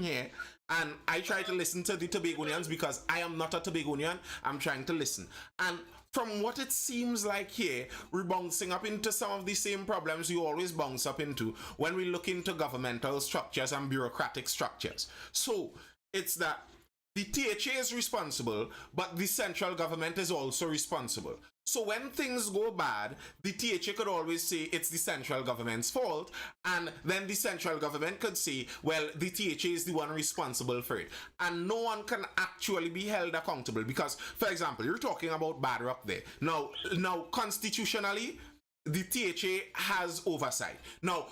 Speaker 1: here. And I try to listen to the Tobagonians because I am not a Tobagonian. I'm trying to listen. And from what it seems like here, we're bouncing up into some of the same problems you always bounce up into when we look into governmental structures and bureaucratic structures. So it's that the THA is responsible, but the central government is also responsible. So when things go bad, the THA could always say it's the central government's fault, and then the central government could say, well, the THA is the one responsible for it. And no one can actually be held accountable because, for example, you're talking about bad rock there. Now, constitutionally, the THA has oversight. Now,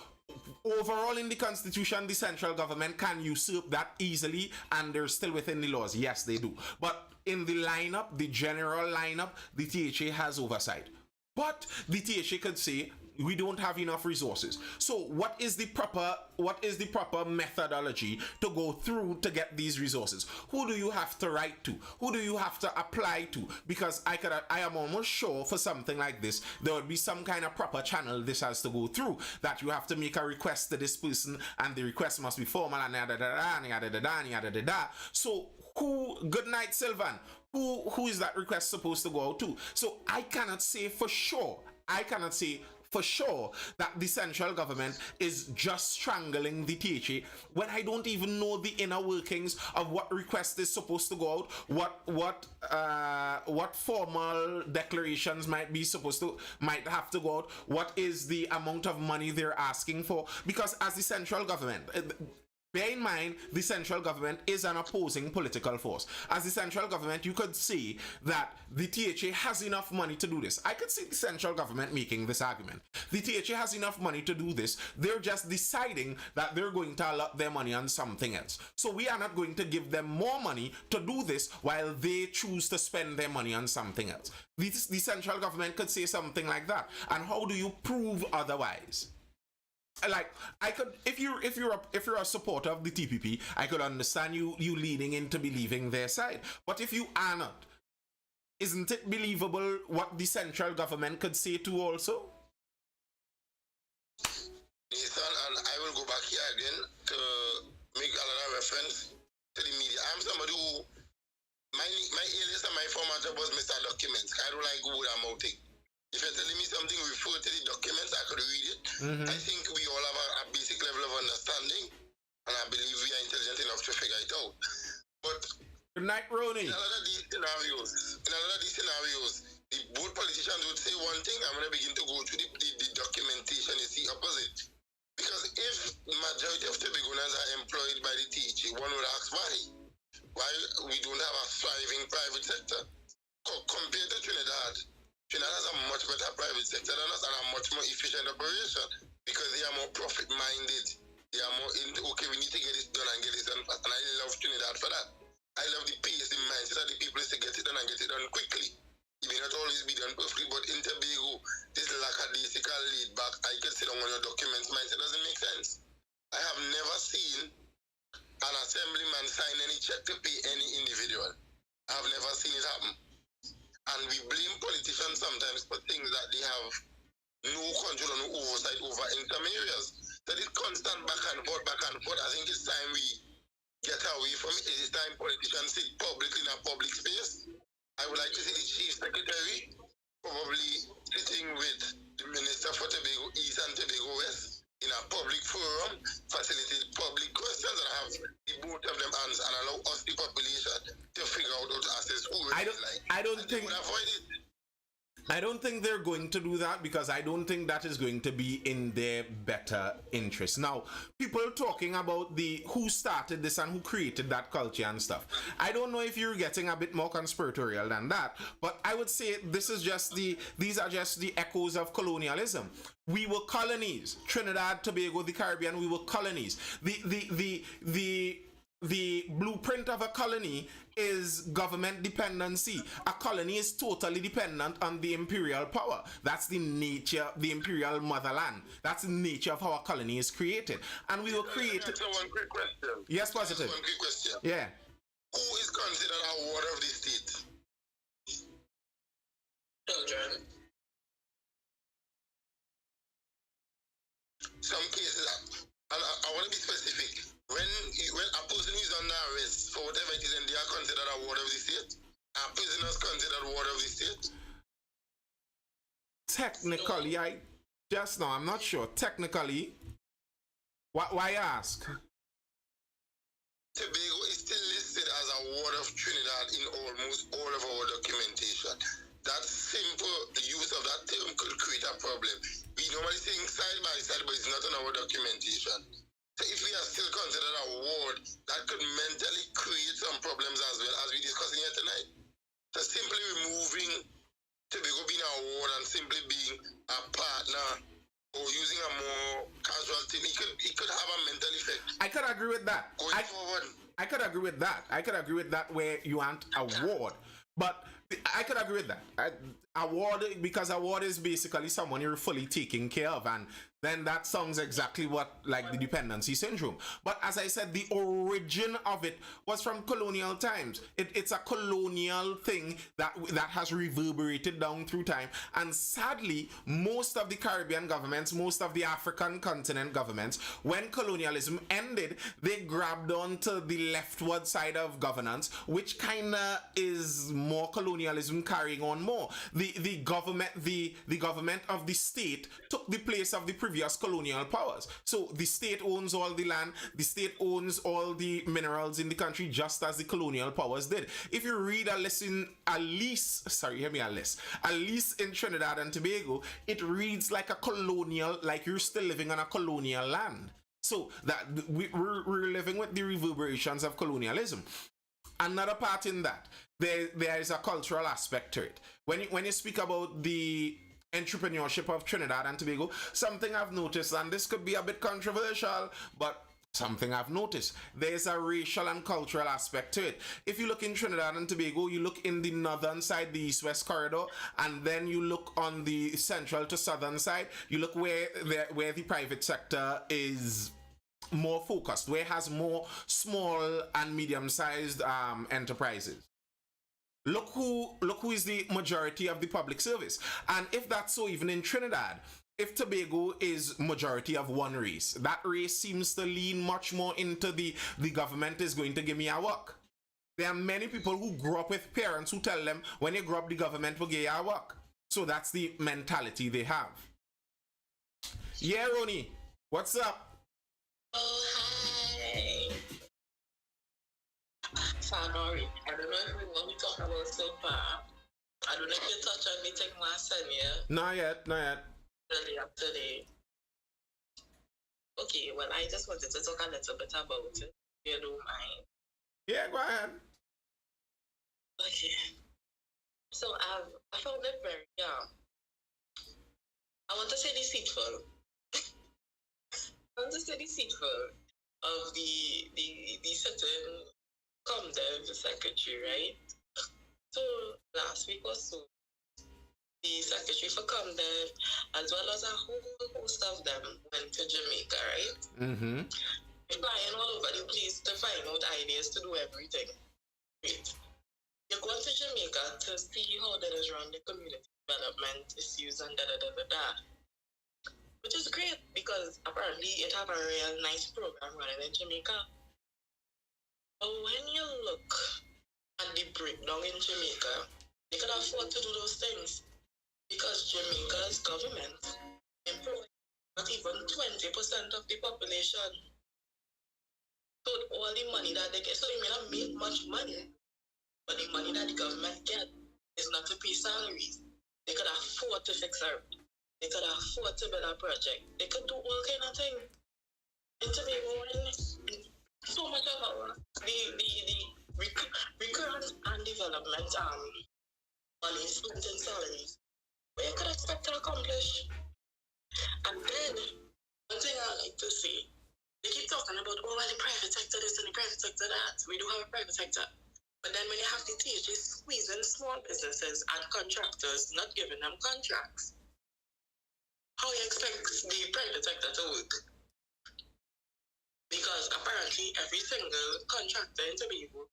Speaker 1: overall in the constitution, the central government can usurp that easily and they're still within the laws. Yes, they do. But in the lineup, the general lineup, the THA has oversight. But the THA could say, we don't have enough resources. So what is the proper methodology to go through to get these resources? Who do you have to write to? Who do you have to apply to? Because I am almost sure for something like this, there would be some kind of proper channel this has to go through, that you have to make a request to this person and the request must be formal and yada da da yada da da yada da da. So good night, Sylvan. Who is that request supposed to go out to? So I cannot say for sure. That the central government is just strangling the THA when I don't even know the inner workings of what request is supposed to go out, what formal declarations might have to go out, what is the amount of money they're asking for, because as the central government, bear in mind, the central government is an opposing political force. As the central government, you could see that the THA has enough money to do this. I could see the central government making this argument. The THA has enough money to do this. They're just deciding that they're going to allot their money on something else. So we are not going to give them more money to do this while they choose to spend their money on something else. The central government could say something like that. And how do you prove otherwise? Like, I could, if you're a supporter of the TPP, I could understand you leaning into believing their side. But if you are not, isn't it believable what the central government could say too also?
Speaker 2: Nathan, and I will go back here again to make another reference to the media. I'm somebody who, my alias and my former job was Mr. Documents. I don't like good amount. If you're telling me something, refer to the documents, I could read it. Mm-hmm. I think we all have a basic level of understanding, and I believe we are intelligent enough to figure it out. But
Speaker 1: good night, Ronnie.
Speaker 2: In a lot of these scenarios, the both politicians would say one thing, I'm going to begin to go through the documentation, it's the opposite. Because if the majority of Tobagonians are employed by the THA, one would ask why we don't have a thriving private sector. Compared to Trinidad has a much better private sector than us and a much more efficient operation because they are more profit-minded. They are more into, okay, we need to get this done and get this done fast. And I love Trinidad for that. I love the pace, the mindset of the people is to get it done and get it done quickly. It may not always be done perfectly, but in Tobago, this lackadaisical laid back, I can sit down on your documents mindset doesn't make sense. I have never seen an assemblyman sign any check to pay any individual. I have never seen it happen. And we blame politicians sometimes for things that they have no control or no oversight over in some areas. So this constant back and forth, I think it's time we get away from it. It is time politicians sit publicly in a public space. I would like to see the Chief Secretary probably sitting with the Minister for Tobago East and Tobago West in a public forum, facilitate public questions and have the both of them answer and allow us, the population, to figure out how to assess who it is like.
Speaker 1: I don't think they're going to do that because I don't think that is going to be in their better interest. Now, people talking about who started this and who created that culture and stuff. I don't know if you're getting a bit more conspiratorial than that, but I would say these are just the echoes of colonialism. We were colonies. Trinidad, Tobago, the Caribbean, we were colonies. The blueprint of a colony is government dependency. A colony is totally dependent on the imperial power. That's the nature, the imperial motherland. That's the nature of how a colony is created. And we were created...
Speaker 2: So one quick question.
Speaker 1: Yes, positive.
Speaker 2: One quick question.
Speaker 1: Yeah.
Speaker 2: Who is considered a ward of the state? Children. Some cases, and I want to be specific. When a person is under arrest for whatever it is, and they are considered a ward of the state? Are prisoners considered ward of the state?
Speaker 1: Technically, I'm not sure. Technically, why ask?
Speaker 2: Tobago is still listed as a ward of Trinidad in almost all of our documentation. That simple use of that term could create a problem. We normally saying side by side, but it's not on our documentation. So if we are still considered a ward, that could mentally create some problems as well, as we're discussing here tonight. So simply removing Tobago being a ward and simply being a partner or using a more casual thing, it could have a mental effect.
Speaker 1: I could agree with that.
Speaker 2: Going forward.
Speaker 1: I could agree with that. I could agree with that where you want a ward. But I could agree with that. A ward, because a ward is basically someone you're fully taking care of, and then that sounds exactly what, like, the dependency syndrome. But as I said, the origin of it was from colonial times. It's a colonial thing that has reverberated down through time, and sadly, most of the Caribbean governments, most of the African continent governments, when colonialism ended, they grabbed onto the leftward side of governance, which kind of is more colonialism carrying on more. The government of the state took the place of the previous colonial powers. So the state owns all the land, the state owns all the minerals in the country, just as the colonial powers did. If you read a lease in Trinidad and Tobago, it reads like a colonial, like you're still living on a colonial land. So that we're living with the reverberations of colonialism. Another part in that, there is a cultural aspect to it. When you speak about the entrepreneurship of Trinidad and Tobago, something I've noticed, and this could be a bit controversial, but something I've noticed, there's a racial and cultural aspect to it. If you look in Trinidad and Tobago, you look in the northern side, the east-west corridor, and then you look on the central to southern side, you look where the private sector is more focused, where it has more small and medium-sized enterprises. Look who is the majority of the public service. And if that's so, even in Trinidad, if Tobago is majority of one race, that race seems to lean much more into the government is going to give me a work. There are many people who grew up with parents who tell them, when you grow up, the government will give you a work. So that's the mentality they have. Yeah, Ronnie, what's up?
Speaker 3: Oh, hi. Sorry, I don't know if we want to talk about so far. I don't know if you touch on me, take my son here.
Speaker 1: Not yet.
Speaker 3: Really up today. Okay, well, I just wanted to talk a little bit about it, if you don't mind.
Speaker 1: Yeah, go ahead.
Speaker 3: Okay. So I found it very, I want to say deceitful. Of the certain ComDev secretary, right? So last week or so, the secretary for ComDev, as well as a whole host of them, went to Jamaica, right?
Speaker 1: Mm-hmm.
Speaker 3: Flying all over the place to find out ideas to do everything. Right? You're going to Jamaica to see how that is run the community development issues and da-da-da-da-da. Which is great because apparently it have a real nice program running in Jamaica. But when you look at the breakdown in Jamaica, they could afford to do those things because Jamaica's government employs not even 20% of the population. So all the money that they get, so they may not make much money, but the money that the government get is not to pay salaries. They could afford to fix a road. They could afford to build a project. They could do all kind of things. And to be so much of our the recurrent and development money spent in salaries, what you could expect to accomplish. And then one thing I like to say, they keep talking about the private sector this and the private sector that. We do have a private sector. But then when you have the THs squeezing small businesses and contractors, not giving them contracts, how you expect the private sector to work? Because apparently every single contractor in Tobago,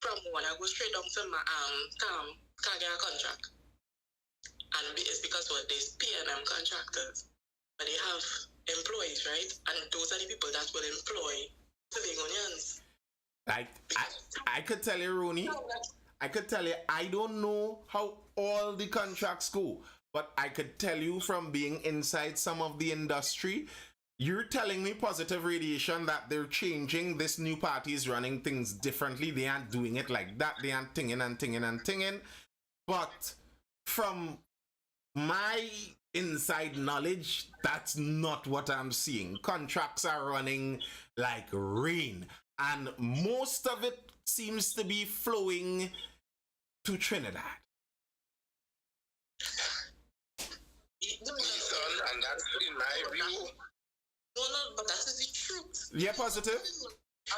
Speaker 3: from one I go straight down to my can't get a contract. And it's because what they pay them contractors. But they have employees, right? And those are the people that will employ Tobagonians.
Speaker 1: Like I could tell you, Rooney. I could tell you, I don't know how all the contracts go, but I could tell you from being inside some of the industry, you're telling me positive radiation that they're changing. This new party is running things differently. They aren't doing it like that. They aren't tinging and tinging and tinging. But from my inside knowledge, that's not what I'm seeing. Contracts are running like rain, and most of it seems to be flowing to Trinidad.
Speaker 2: Son, and that's in my view.
Speaker 3: No, but that is the truth.
Speaker 1: Yeah, positive.
Speaker 2: I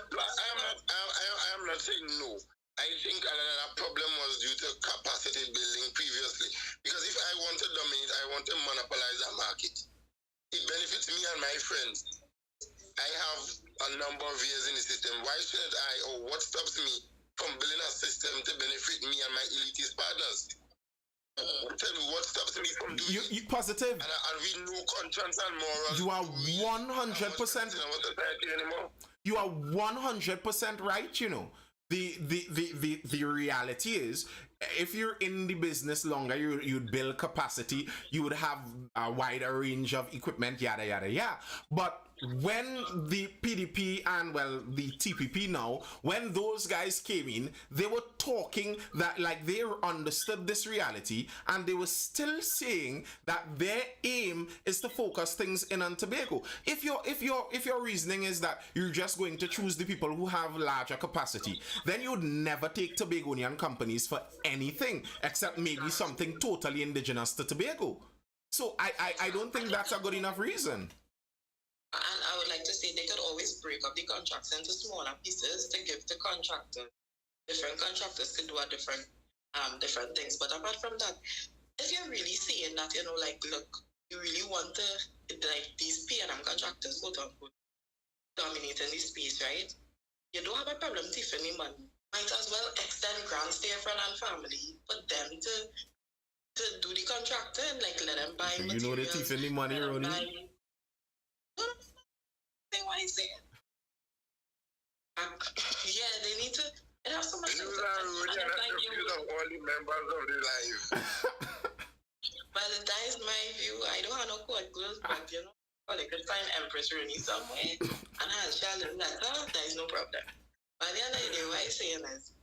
Speaker 2: am not saying no. I think another problem was due to capacity building previously. Because if I want to dominate, I want to monopolize the market. It benefits me and my friends. I have a number of years in the system. Why shouldn't I, or what stops me from building a system to benefit me and my elitist partners? Tell me what stops me from doing it.
Speaker 1: You positive.
Speaker 2: And we know conscience and morals.
Speaker 1: You are 100%. You are 100% right. You know, the reality is, if you're in the business longer, you'd build capacity. You would have a wider range of equipment. Yada yada yada. But when the PDP and, well, the TPP now, when those guys came in, they were talking that like they understood this reality, and they were still saying that their aim is to focus things in on Tobago. If your reasoning is that you're just going to choose the people who have larger capacity, then you'd never take Tobagonian companies for anything except maybe something totally indigenous to Tobago. So I don't think that's a good enough reason.
Speaker 3: And I would like to say they could always break up the contracts into smaller pieces to give the contractor. Different contractors could do a different things. But apart from that, if you're really saying that, like, look, you really want to, like, these P&M contractors, quote unquote, dominating the space, right? You don't have a problem Tiffany money. Might as well extend grants to your friend and family for them to do the contracting, like let them buy materials.
Speaker 1: You know the Tiffany money, Ronnie?
Speaker 3: What I say? Yeah, they need to. It has so much.
Speaker 2: You are really not confused of all the members of the life.
Speaker 3: Well, that is my view. I don't have no court close, but or they could find Empress Rooney somewhere, and I'll share them that. There is no problem. But the other day, what I'm saying is,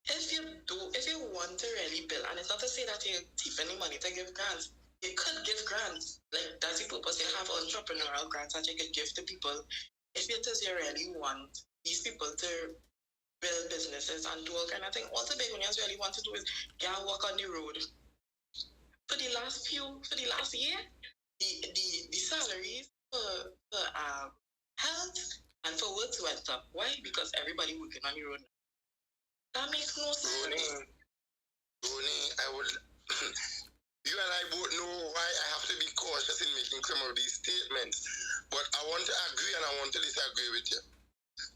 Speaker 3: if you want to really build, and it's not to say that you thief any money to give grants. You could give grants, like that's the purpose. You have entrepreneurial grants that you could give to people. If it is you really want these people to build businesses and do all kind of thing, all the Begonians really want to do is get walk on the road. For the last year, the salaries for health and for work went up. Why? Because everybody working on the road. That makes no sense.
Speaker 2: Rooney, I would. You and I both know why I have to be cautious in making some of these statements. But I want to agree and I want to disagree with you.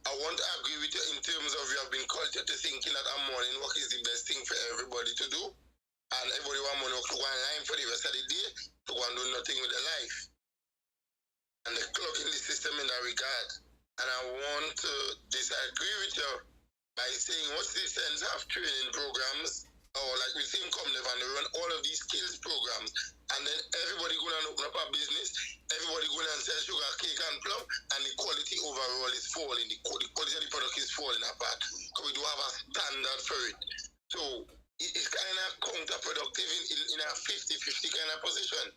Speaker 2: I want to agree with you in terms of you have been cultured to thinking that a morning work is the best thing for everybody to do. And everybody want to go online for the rest of the day to go and do nothing with their life. And they're clogging the system in that regard. And I want to disagree with you by saying what's the sense of training programs? Or like we see in Comnev and they run all of these skills programs, and then everybody going and open up a business, everybody going and sell sugar, cake and plum, and the quality overall is falling, the quality of the product is falling apart. So we do have a standard for it. So it's kind of counterproductive in a 50-50 kind of position,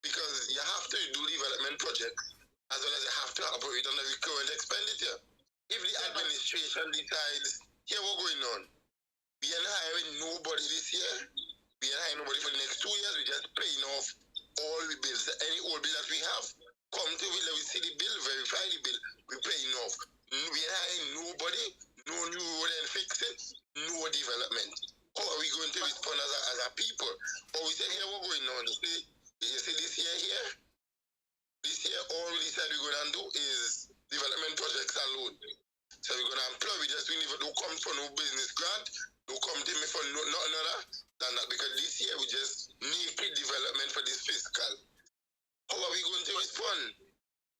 Speaker 2: because you have to do development projects as well as you have to operate on the recurrent expenditure. If the administration decides, here what's going on, we are hiring nobody this year. We are hiring nobody for the next 2 years. We're just paying off all the bills. Any old bill that we have, come to we see the bill, verify the bill. We're paying off. We are hiring nobody, no new road and fix it, no development. How are we going to respond as a people? Or we say, here, what's going on? You see this year here? This year, all we decide we're going to do is development projects alone. So we're going to employ, we just don't come for no business grant. Don't come to me for nothing other than that, because this year we just need development for this fiscal. How are we going to respond?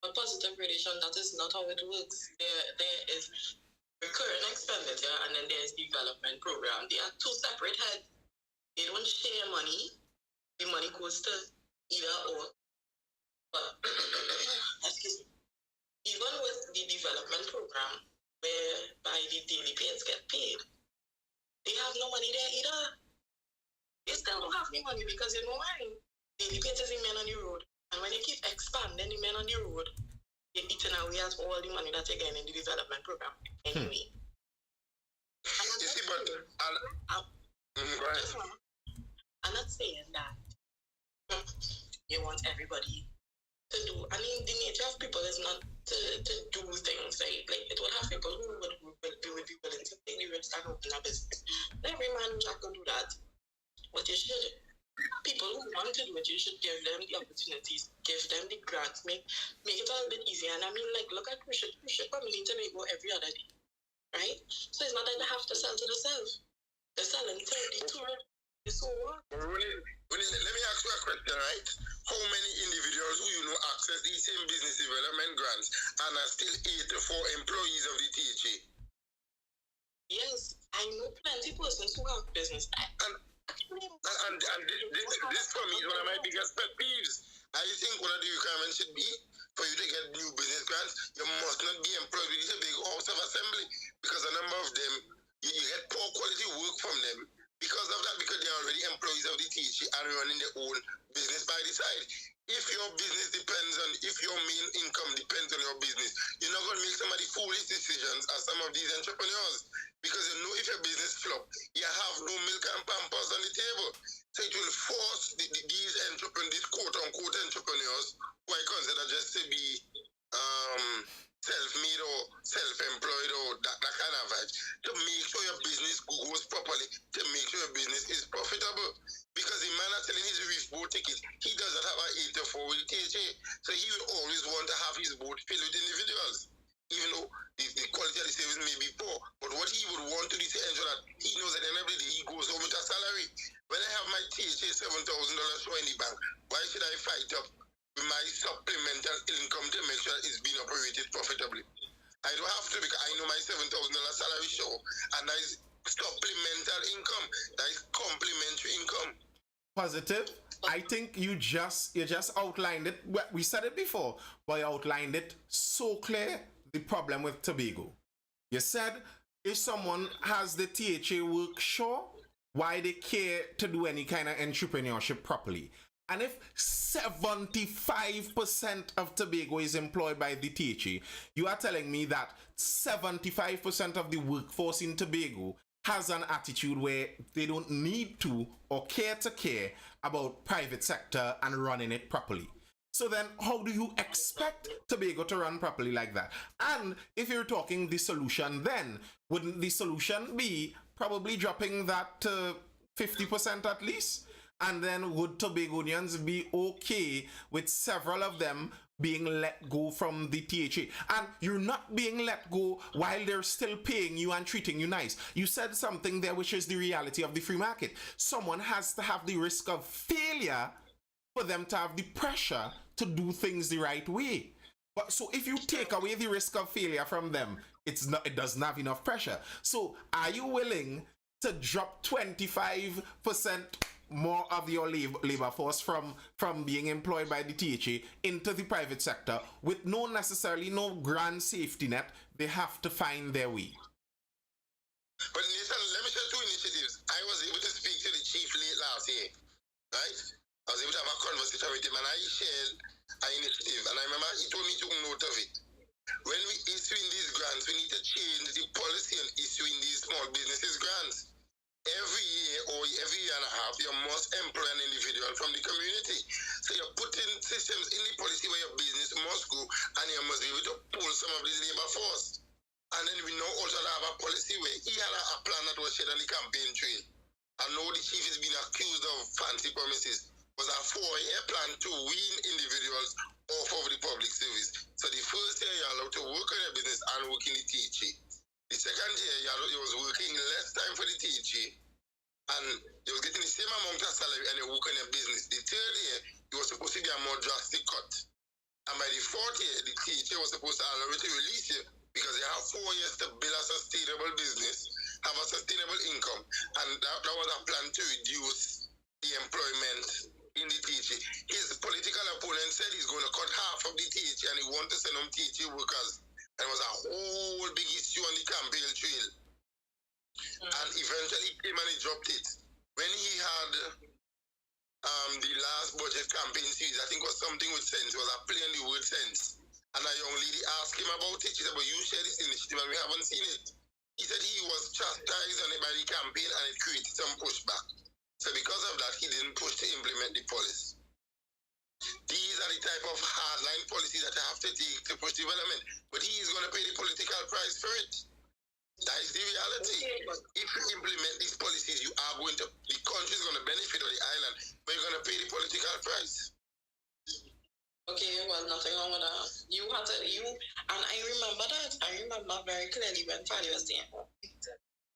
Speaker 3: A positive relation, that is not how it works. There is recurrent and then there's development program. They are two separate heads. They don't share money. The money goes to either or. But excuse me. Even with the development program, whereby the daily pays get paid, they have no money there either. They still don't have any money because you know why? Daily pays is the men on the road. And when you keep expanding the men on the road, you're eating away at all the money that you're getting in the development program anyway.
Speaker 2: You see, but
Speaker 3: I'm not saying that you want everybody to do. I mean, the nature of people is not to do things like it would have people who would be willing to take the risk and open a business. Not every man is not going to do that, but you should. People who want to do it, you should give them the opportunities, give them the grants, make it a little bit easier. And I mean, like, look at cruise ship coming in Tobago every other day, right? So it's not that they have to sell to themselves. They're selling 30 tour. So what?
Speaker 2: Let me ask you a question, right? How many individuals who you know access these same business development grants and are still 84 employees of the THA?
Speaker 3: Yes, I know plenty of persons who have business.
Speaker 2: And this for me is one of my biggest pet peeves. I think one of the requirements should be for you to get new business grants, you must not be employed with a big house of assembly, because a number of them, you get poor quality work from them because of that, because they're already employees of the THC and running their own business by the side. If your business depends on, if your main income depends on your business, you're not going to make some of the foolish decisions as some of these entrepreneurs, because you know if your business flop, you have no milk and pampers on the table. So it will force these quote-unquote entrepreneurs, who I consider just to be self-made or self-employed or that kind of vibe, to make sure your business goes properly, to make sure your business is profitable. Because the man that's selling his reef boat ticket, he doesn't have an 8 to 4 with THA. So he will always want to have his boat filled with individuals, even though the quality of the service may be poor. But what he would want to do to ensure that he knows at the end of the day he goes home with a salary. When I have my THA $7,000 in the bank, why should I fight up with my supplemental income to make sure it's being operated profitably? I don't have to, because I know my $7,000 salary show, and that is supplemental income, that is complementary income.
Speaker 1: Positive. I think you just outlined it. We said it before, but you outlined it so clear. The problem with Tobago. You said if someone has the THA work, sure, why they care to do any kind of entrepreneurship properly? And if 75% of Tobago is employed by the THA, you are telling me that 75% of the workforce in Tobago has an attitude where they don't need to or care about private sector and running it properly. So then how do you expect Tobago to run properly like that? And if you're talking the solution, then wouldn't the solution be probably dropping that to 50% at least? And then would Tobagonians be okay with several of them being let go from the THA? And you're not being let go while they're still paying you and treating you nice. You said something there which is the reality of the free market. Someone has to have the risk of failure for them to have the pressure to do things the right way. But so if you take away the risk of failure from them, it doesn't have enough pressure. So are you willing to drop 25% more of your labor force from being employed by the THA into the private sector with no grand safety net? They have to find their way.
Speaker 2: But Nathan, let me share two initiatives. I was able to speak to the chief late last year, right? I was able to have a conversation with him, and I shared an initiative, and I remember he told me to take note of it. When we issuing these grants, we need to change the policy on issuing these small businesses grants. Every year or every year and a half, you must employ an individual from the community. So you're putting systems in the policy where your business must go, and you must be able to pull some of this labor force. And then we now also have a policy where he had a plan that was shared on the campaign trail. I know the chief is being accused of fancy promises. It was a 4-year plan to wean individuals off of the public service. So the first year you're allowed to work on your business and work in the THA. The second year you was working less time for the THA, and you was getting the same amount of salary and you work on your business. The third year, you was supposed to be a more drastic cut. And by the fourth year, the THA was supposed to allow you to release you because they have 4 years to build a sustainable business, have a sustainable income, and that was a plan to reduce the employment in the THA. His political opponent said he's going to cut half of the THA and he wants to send home THA workers. And it was a whole big issue on the campaign trail. And eventually he came and he dropped it. When he had the last budget campaign series, I think it was something with sense, it was a play on the word sense. And a young lady asked him about it. She said, but you share this initiative and we haven't seen it. He said he was chastised on it by the campaign and it created some pushback. So because of that, he didn't push to implement the policy. These are the type of hardline policies that I have to take to push development. But he is going to pay the political price for it. That is the reality. If you implement these policies, you are going to, the country is going to benefit of the island, but you're going to pay the political price.
Speaker 3: Okay, well, nothing wrong with that. You had to, and I remember that. I remember very clearly when Fadi was saying,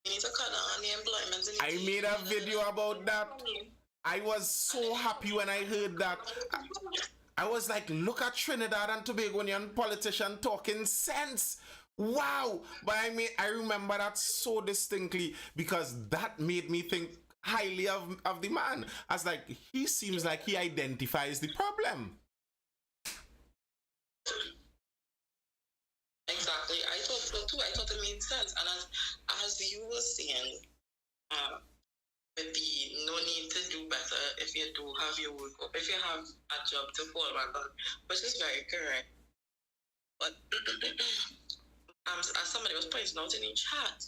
Speaker 3: you need to cut down on the employment.
Speaker 1: I made a video about that. I was so happy when I heard that. I was like, look at Trinidad and Tobagonian politician talking sense. Wow. But I remember that so distinctly because that made me think highly of the man. I was like, he seems like he identifies the problem.
Speaker 3: Exactly. I thought so too. I thought it made sense. And as you were saying, with the no need to do better if you do have your work up, if you have a job to fall back on, which is very correct. But as somebody was pointing out in the chat,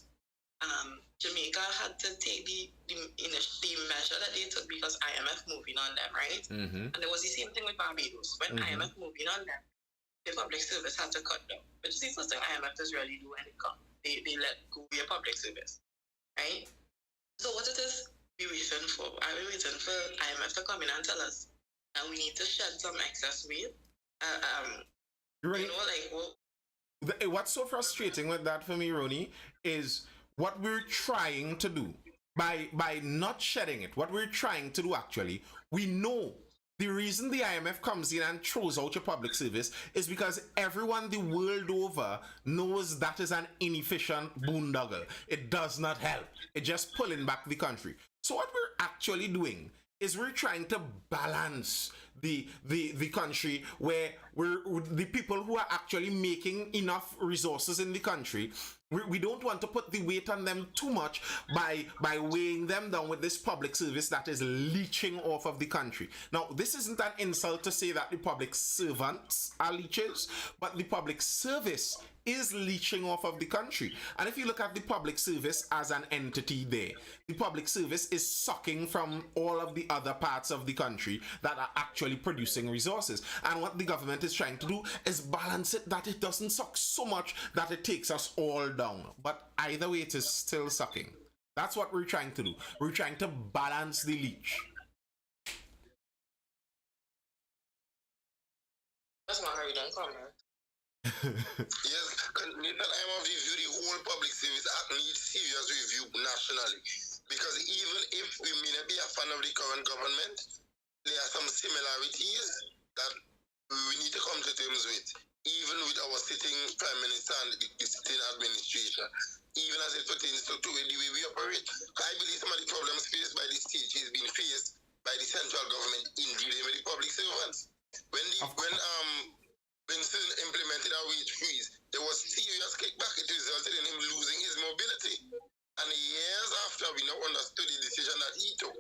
Speaker 3: Jamaica had to take the measure that they took because IMF moving on them, right? And there was the same thing with Barbados. When IMF moving on them, the public service had to cut down. Which is the first thing IMF does really do when it comes. They let go of your public service, right? So what it is we waiting for? Are we waiting for IMF to come in and tell us that we need to shed some excess weight?
Speaker 1: Right.
Speaker 3: You know, like, well,
Speaker 1: what's so frustrating with that for me, Ronnie, is what we're trying to do by not shedding it. What we're trying to do actually, we know the reason the IMF comes in and throws out your public service is because everyone the world over knows that is an inefficient boondoggle. It does not help. It's just pulling back the country. So what we're actually doing is we're trying to balance the country where the people who are actually making enough resources in the country, we don't want to put the weight on them too much by weighing them down with this public service that is leeching off of the country. Now, this isn't an insult to say that the public servants are leeches, but the public service is leeching off of the country. And if you look at the public service as an entity there, the public service is sucking from all of the other parts of the country that are actually producing resources. And what the government is trying to do is balance it that it doesn't suck so much that it takes us all down. But either way, it is still sucking. That's what we're trying to do. We're trying to balance the leech.
Speaker 3: that's not how you don't come, man.
Speaker 2: Yes, Nathan, I'm of the view the whole public service act needs serious review nationally. Because even if we may not be a fan of the current government, there are some similarities that we need to come to terms with. Even with our sitting Prime Minister and the sitting administration, even as it pertains to the way we operate. I believe some of the problems faced by the state is being faced by the central government in dealing with the public servants. When Winston implemented our wage freeze, there was serious kickback. It resulted in him losing his mobility. And years after, we now understood the decision that he took.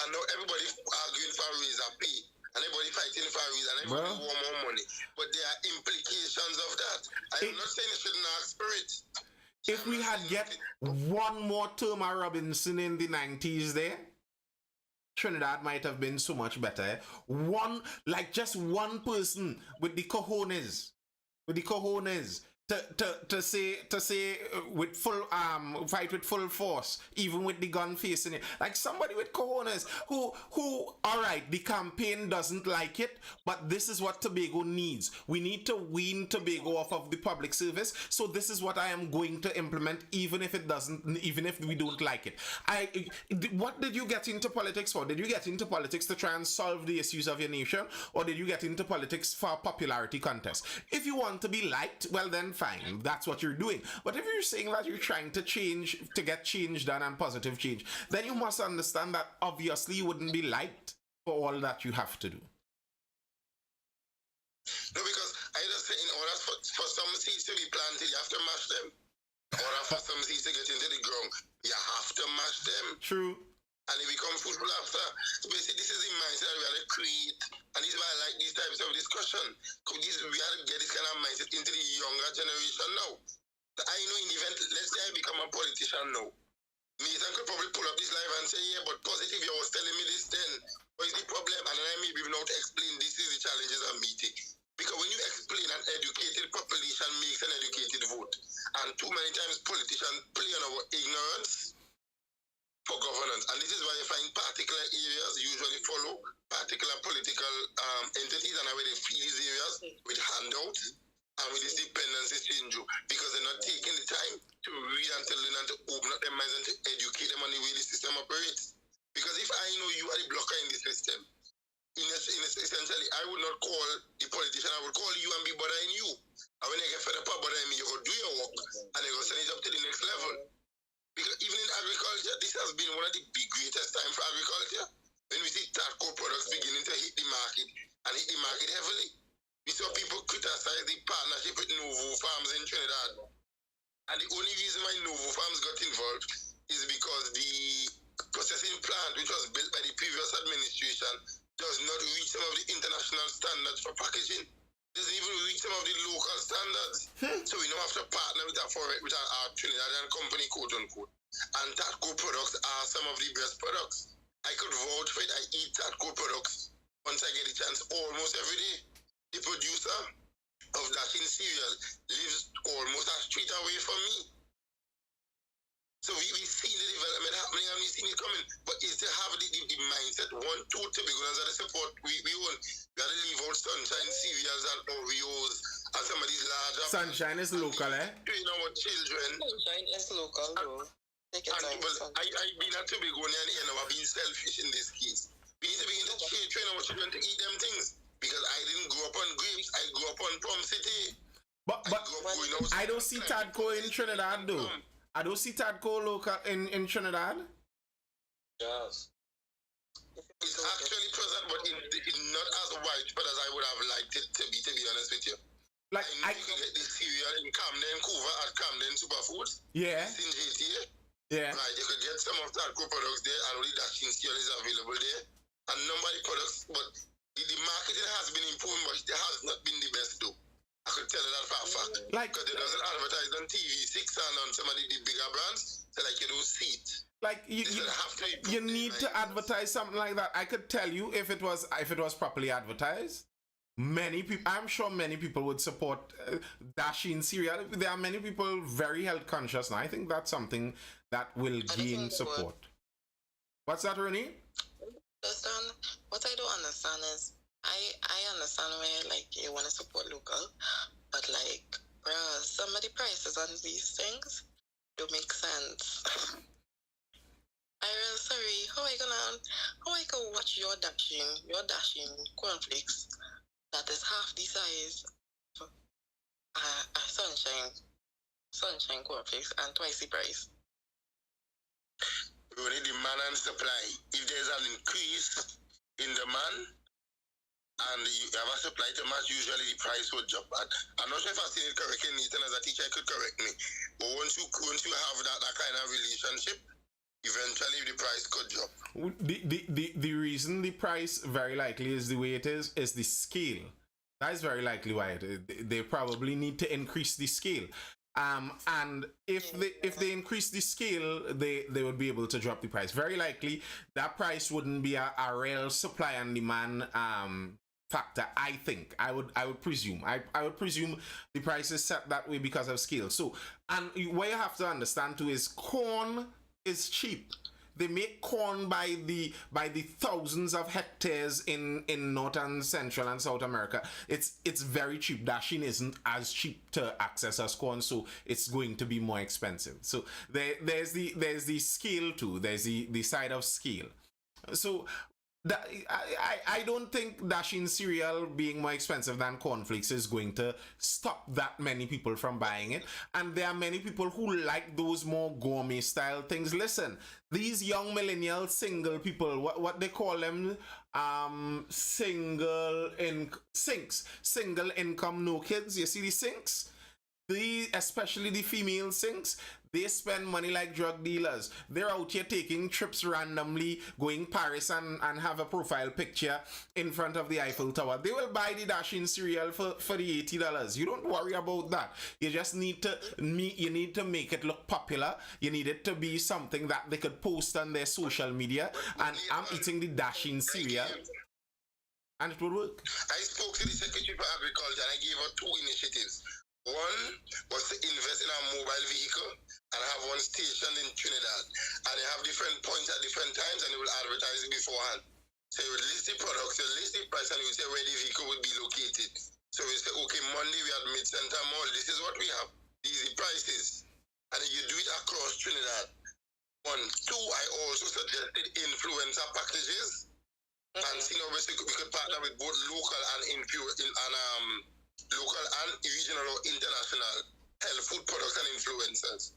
Speaker 2: And now everybody arguing for a raise of pay. And everybody fighting for a raise. And everybody want more money. But there are implications of that. I'm not saying it shouldn't ask for it.
Speaker 1: If we had get one more term of Robinson in the 90s there, Trinidad might have been so much better. Just one person with the cojones to say with full fight with full force, even with the gun facing it, like somebody with cojones who all right, the campaign doesn't like it, but this is what Tobago needs. We need to wean Tobago off of the public service, so this is what I am going to implement, even if we don't like it. What did you get into politics for? Did you get into politics to try and solve the issues of your nation, or did you get into politics for a popularity contest? If you want to be liked, well then fine. That's what you're doing. But if you're saying that you're trying to change, to get change done and positive change, then you must understand that obviously you wouldn't be liked for all that you have to do.
Speaker 2: No, because I just say in order for some seeds to be planted, you have to mash them. In order for some seeds to get into the ground, you have to mash them.
Speaker 1: True.
Speaker 2: And they become fruitful after. So basically, this is the mindset we have to create. And this is why I like these types of discussion. Because we have to get this kind of mindset into the younger generation now. So I know in the event, let's say I become a politician now. Nathan could probably pull up this live and say, yeah, but positive, you was telling me this then. What is the problem? And then I may be able to explain this is the challenges I'm meeting. Because when you explain, an educated population makes an educated vote. And too many times politicians play on our ignorance for governance. And this is why you find particular areas usually follow particular political entities and how they feed these areas with handouts and with this dependency syndrome, because they're not taking the time to read and to learn and to open up their minds and to educate them on the way the system operates. Because if I know you are the blocker in the system, essentially, I would not call the politician, I would call you and be bothering you. And when I get fed up bothering me, you go do your work and you go send it up to the next level. Because even in agriculture, this has been one of the greatest times for agriculture. When we see TOBAGO products beginning to hit the market and hit the market heavily, we saw people criticize the partnership with Novo Farms in Trinidad. And the only reason why Novo Farms got involved is because the processing plant, which was built by the previous administration, does not reach some of the international standards for packaging. Doesn't even reach some of the local standards. So we now have to partner with our Trinidadian company, quote unquote. And TOBAGO products are some of the best products. I could vouch for it. I eat TOBAGO products once I get a chance almost every day. The producer of Dashin cereal lives almost a street away from me. So we see the development happening and we see it coming. But it's to have the mindset, one, two, to be good and support we own. We have to leave out Sunshine cereals and Oreos and some of these larger...
Speaker 1: Sunshine is local, eh?
Speaker 2: Train our children.
Speaker 3: Sunshine is local, though. Take your time.
Speaker 2: I've been a Tobagonian and I've been selfish in this case. We need to begin to train our children to eat them things. Because I didn't grow up on grapes, I grew up on Plum City.
Speaker 1: But I don't see TOBAGO in Trinidad, though. I don't see TOBAGO local in Trinidad.
Speaker 3: Yes.
Speaker 2: It's actually present, but it's not as widespread as I would have liked it to be honest with you.
Speaker 1: Like
Speaker 2: I know you can get this cereal in Camden, Vancouver at Camden Superfoods.
Speaker 1: Yeah.
Speaker 2: It's in GTA.
Speaker 1: Yeah.
Speaker 2: Right, you could get some of TOBAGO products there, and only Dashin cereal is available there. And number of products, but the marketing has been improving, but it has not been the best though. I could tell you that for a fact.
Speaker 1: Like,
Speaker 2: because it doesn't advertise on TV6 and on some of the bigger brands, so like you don't see it.
Speaker 1: Like you need to advertise something like that. I could tell you if it was properly advertised, many people, I'm sure many people would support Dashin cereal. There are many people very health conscious, and I think that's something that will gain support. What's that, Ronnie?
Speaker 3: What I don't understand is I understand where like you want to support local, but like bruh, some of the prices on these things don't make sense. I'm really sorry. How I can watch your dashing cornflakes that is half the size of sunshine cornflakes and twice the price?
Speaker 2: We need demand and supply. If there's an increase in demand and you have a supply to match, usually the price will drop. I'm not sure if I've seen it correctly, Nathan, as a teacher, I could correct me. But once you have that kind of relationship, eventually the price could drop.
Speaker 1: The reason the price very likely is the way it is the scale. That is very likely why they probably need to increase the scale. And if they increase the scale, they would be able to drop the price. Very likely that price wouldn't be a real supply and demand factor. I think I would presume I would presume the price is set that way because of scale. So, and what you have to understand too is corn is cheap. They make corn by the thousands of hectares in North and Central and South America. It's very cheap. Dashin isn't as cheap to access as corn, so it's going to be more expensive. So there's the scale too. There's the side of scale. So I don't think Dashin cereal being more expensive than cornflakes is going to stop that many people from buying it. And there are many people who like those more gourmet style things. Listen, these young millennial single people, what they call them, single income, no kids. You see the sinks? Especially the female sinks, they spend money like drug dealers. They're out here taking trips randomly, going Paris and have a profile picture in front of the Eiffel Tower. They will buy the Dashin cereal for the $80. You don't worry about that. You just need to make it look popular. You need it to be something that they could post on their social media. And I'm eating the Dashin cereal, and it will work.
Speaker 2: I spoke to the Secretary for Agriculture and I gave her 2 initiatives. One was to invest in a mobile vehicle and have one stationed in Trinidad. And they have different points at different times and they will advertise it beforehand. So you would list the products, you list the price, and you would say where the vehicle would be located. So we say, okay, Monday we at Mid-Center Mall, this is what we have. These are the prices. And you do it across Trinidad. 1. 2, I also suggested influencer packages. And see, obviously we could partner with both local and local and regional or international health food products and influencers.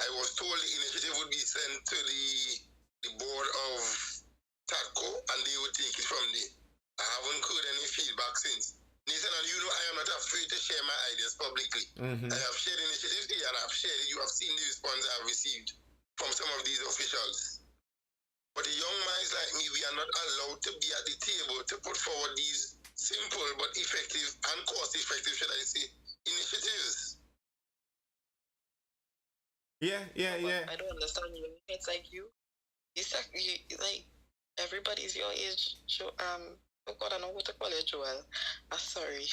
Speaker 2: I was told the initiative would be sent to the board of TACO and they would take it from there. I haven't heard any feedback since. Nathan, and you know I am not afraid to share my ideas publicly. I have shared initiatives here and I've shared it. You have seen the response I've received from some of these officials. But the young minds like me, we are not allowed to be at the table to put forward these simple but effective and cost-effective, should I say, initiatives.
Speaker 1: Yeah.
Speaker 3: I don't understand you. It's like you like everybody's your age. Oh God, I know what to call it, Joel. I'm sorry.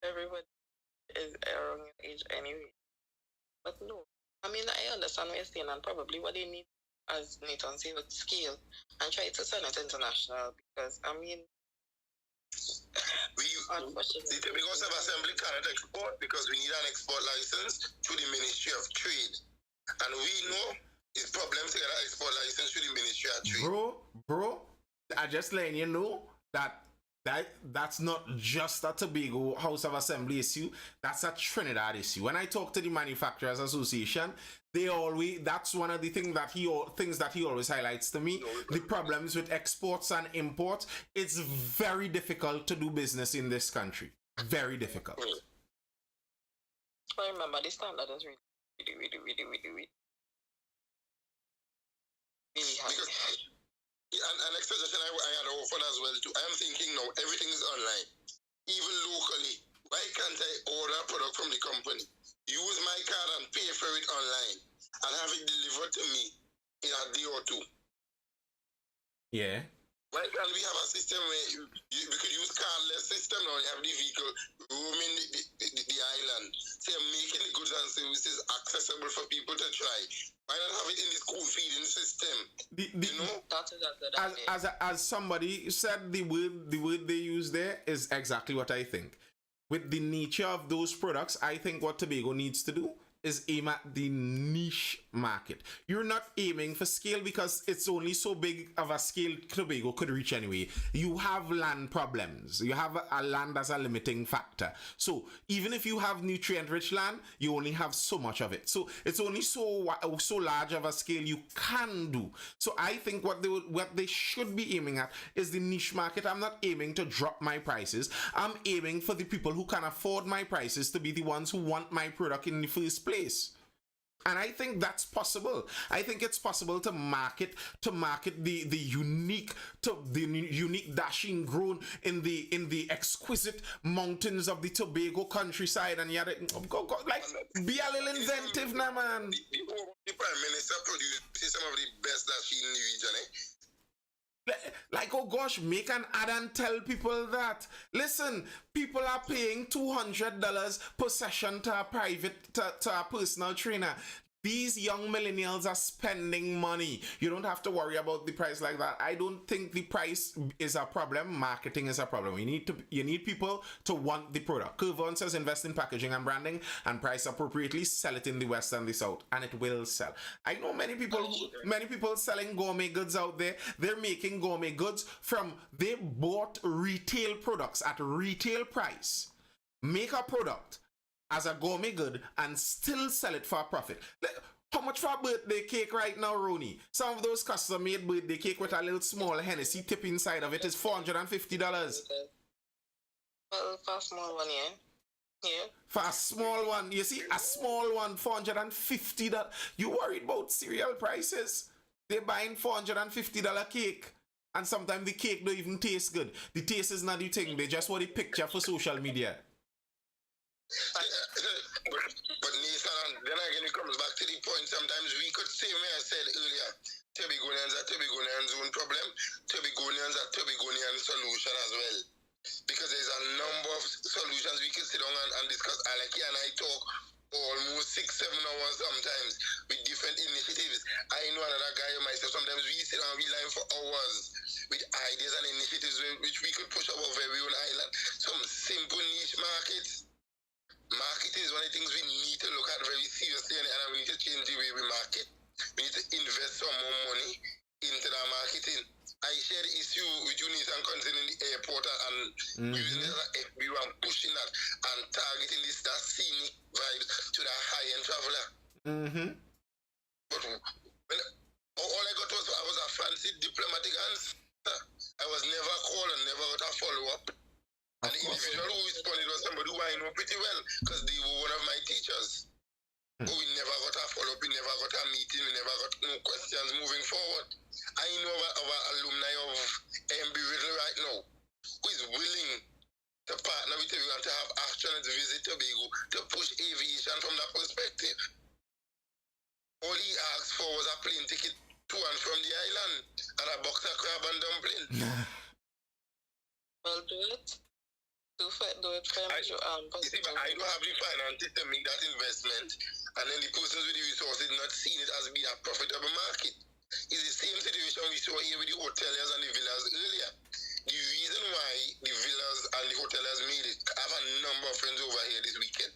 Speaker 3: Everybody is around your age anyway. But no, I mean, I understand what you're saying, and probably what they need, as Nathan said, with scale and try to send it international, because I mean,
Speaker 2: the Tobago Assembly cannot export because we need an export license through the Ministry of Trade, and we know it's problems to get an export license through the Ministry of Trade.
Speaker 1: Bro, I just letting you know that's not just a Tobago House of Assembly issue. That's a Trinidad issue. When I talk to the Manufacturers Association, that's one of the things that he always highlights to me. The problems with exports and imports. It's very difficult to do business in this country. Very difficult.
Speaker 3: I remember the standard is really high.
Speaker 2: And next suggestion I had offered as well too. I am thinking now everything is online, even locally. Why can't I order a product from the company, use my card and pay for it online, and have it delivered to me in a day or 2?
Speaker 1: Yeah.
Speaker 2: Why can't we have a system where we could use cardless system now? You have the vehicle roaming the island, so you're making the goods and services accessible for people to try. Why not have it in the school feeding system?
Speaker 1: As somebody said, the word they use there is exactly what I think. With the nature of those products, I think what Tobago needs to do is aim at the niche market. You're not aiming for scale because it's only so big of a scale Tobago could reach anyway. You have land problems. You have a land as a limiting factor. So even if you have nutrient-rich land, you only have so much of it. So it's only so large of a scale you can do. So I think what they should be aiming at is the niche market. I'm not aiming to drop my prices. I'm aiming for the people who can afford my prices to be the ones who want my product in the first place. And I think that's possible. I think it's possible to market the unique Dashin grown in the exquisite mountains of the Tobago countryside, and yet like be a little inventive now, man.
Speaker 2: The Prime Minister produces some of the best Dashin in the region, eh?
Speaker 1: Like, oh gosh, make an ad and tell people that. Listen, people are paying $200 per session to a personal trainer. These young millennials are spending money. You don't have to worry about the price like that. I don't think the price is a problem. Marketing is a problem. You need people to want the product. Curvon says invest in packaging and branding and price appropriately, sell it in the West and the South, and it will sell. I know many people selling gourmet goods out there. They're making gourmet goods from, they bought retail products at retail price, make a product as a gourmet good and still sell it for a profit. How much for a birthday cake right now, Rooney? Some of those custom-made birthday cake with a little small Hennessy tip inside of it is $450.
Speaker 3: Well, for a small one, yeah.
Speaker 1: For a small one, you see, a small one, $450. You worried about cereal prices? They're buying $450 cake. And sometimes the cake don't even taste good. The taste is not the thing. They just want the picture for social media.
Speaker 2: But Nathan, then again it comes back to the point. Sometimes we could say, where I said earlier, Tobagonians are Tobagonians' own problem. Tobagonians are Tobagonian solution as well. Because there's a number of solutions we can sit down and discuss. Aleki and I talk almost 6-7 hours sometimes with different initiatives. I know another guy and myself, sometimes we sit down and we line for hours with ideas and initiatives which we could push our very own island. Some simple niche markets. Marketing is one of the things we need to look at very seriously, and we need to change the way we market. We need to invest some more money into that marketing. I share the issue with you, Nathan, concerning the airport and using it as an FB and pushing that and targeting that scenic vibes to that high-end traveler. But when all I got was a fancy diplomatic answer. I was never called and never got a follow-up. And the individual who responded was somebody who I know pretty well because they were one of my teachers. But we never got a follow-up, we never got a meeting, we never got no questions moving forward. I know our alumni of MB Riddle right now who is willing to partner with Tobago and to have astronauts visit Tobago to push aviation from that perspective. All he asked for was a plane ticket to and from the island and a box of crab and dumpling.
Speaker 3: Well, do it. Do it for
Speaker 2: I don't have the finances to make that investment, and then the persons with the resources not seeing it as being a profitable market. It's the same situation we saw here with the hoteliers and the villas earlier. The reason why the villas and the hoteliers made it, I have a number of friends over here this weekend,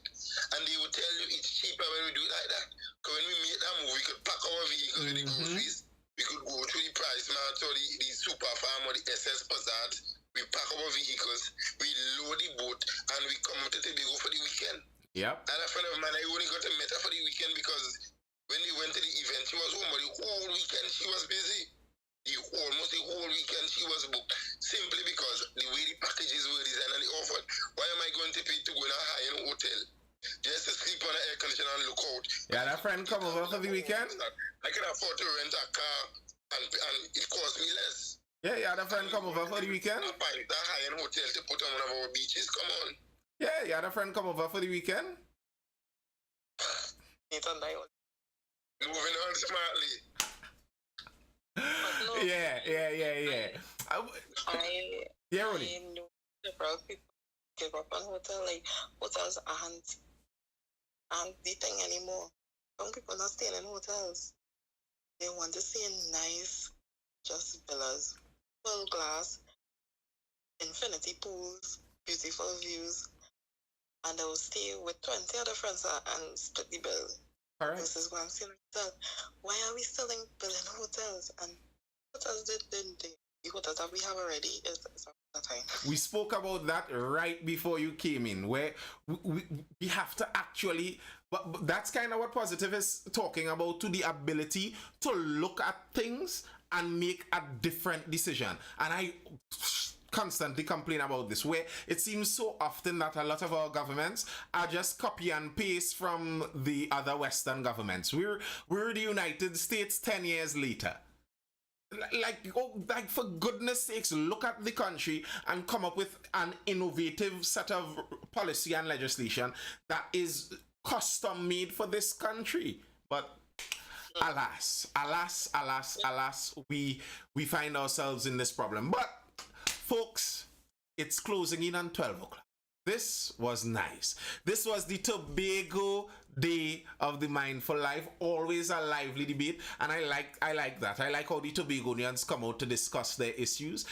Speaker 2: and they will tell you it's cheaper when we do it like that. Because when we made that move, we could pack our vehicles with the groceries, we could go through the price mart or the super farm or the SS Passat. We pack our vehicles, we load the boat, and we come to Tobago for the weekend.
Speaker 1: Yep.
Speaker 2: And a friend of mine, I only got to meet her for the weekend because when they went to the event, she was home, but the whole weekend she was busy. Almost the whole weekend she was booked, simply because the way the packages were designed and they offered. Why am I going to pay to go in a high-end hotel just to sleep on an air conditioner and look out?
Speaker 1: Yeah, that friend come over for the weekend?
Speaker 2: I can afford to rent a car and it costs me less.
Speaker 1: Yeah, the friend come over for the weekend?
Speaker 2: A high-end hotel to put on one of our beaches, come on.
Speaker 1: Yeah, the friend come over for the weekend?
Speaker 2: Moving on smartly.
Speaker 3: No,
Speaker 1: Yeah. Yeah, Ronnie.
Speaker 3: I know several people give up on hotel. Like, hotels aren't the thing anymore. Some people not staying in hotels. They want to stay in nice, just villas, full glass, infinity pools, beautiful views, and they will stay with 20 other friends and split the bill.
Speaker 1: All right.
Speaker 3: Versus go and stay in a hotel. Why are we still building hotels? And hotels the hotels that we have already is a time.
Speaker 1: We spoke about that right before you came in, where we have to actually, but that's kind of what Positive is talking about, to the ability to look at things and make a different decision. And I constantly complain about this, where it seems so often that a lot of our governments are just copy and paste from the other Western governments. We're the United States 10 years later. Like for goodness sakes, look at the country and come up with an innovative set of policy and legislation that is custom made for this country. But alas, we find ourselves in this problem. But folks, it's closing in on 12 o'clock. This was nice. This was the Tobago day of the Mindful Life. Always a lively debate, and I like that. I like how the Tobagonians come out to discuss their issues.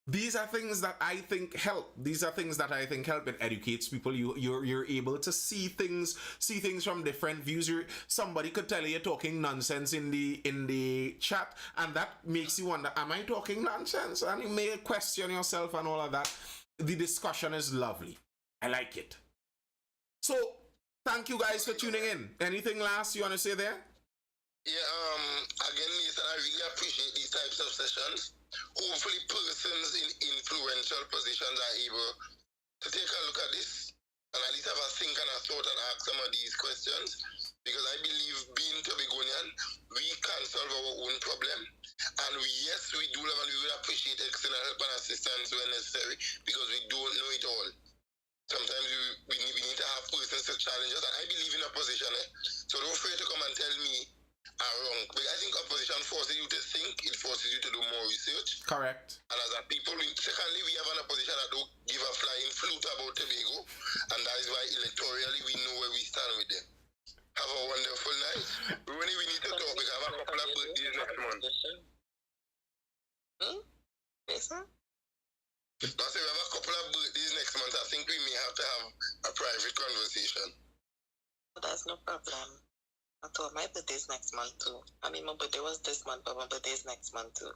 Speaker 1: These are things that I think help. These are things that I think help. It educates people. You're able to see things from different views. Somebody could tell you you're talking nonsense in the chat, and that makes you wonder, am I talking nonsense? And you may question yourself and all of that. The discussion is lovely. I like it. So thank you guys for tuning in. Anything last you want to say there?
Speaker 2: Yeah, again, Nathan, I really appreciate these types of sessions. Hopefully persons in influential positions are able to take a look at this and at least have a think and a thought and ask some of these questions, because I believe, being Tobagonian, we can solve our own problem, and yes, we do love and we would appreciate external help and assistance when necessary, because we don't know it all. Sometimes we need to have persons to challenge us, and I believe in opposition. So don't fear to come and tell me I'm wrong. But I think opposition forces you to think, it forces you to do more research.
Speaker 1: Correct.
Speaker 2: And as a people, secondly, we have an opposition that don't give a flying flute about Tobago, and that is why electorally we know where we stand with them. Have a wonderful night. Ronnie, we need to talk. We have a couple of birthdays next month.
Speaker 3: Yes, sir?
Speaker 2: I say we have a couple of birthdays next month. I think we may have to have a private conversation.
Speaker 3: That's no problem. I thought my birthday's next month too. I mean, my birthday was this month, but my birthday's next month too.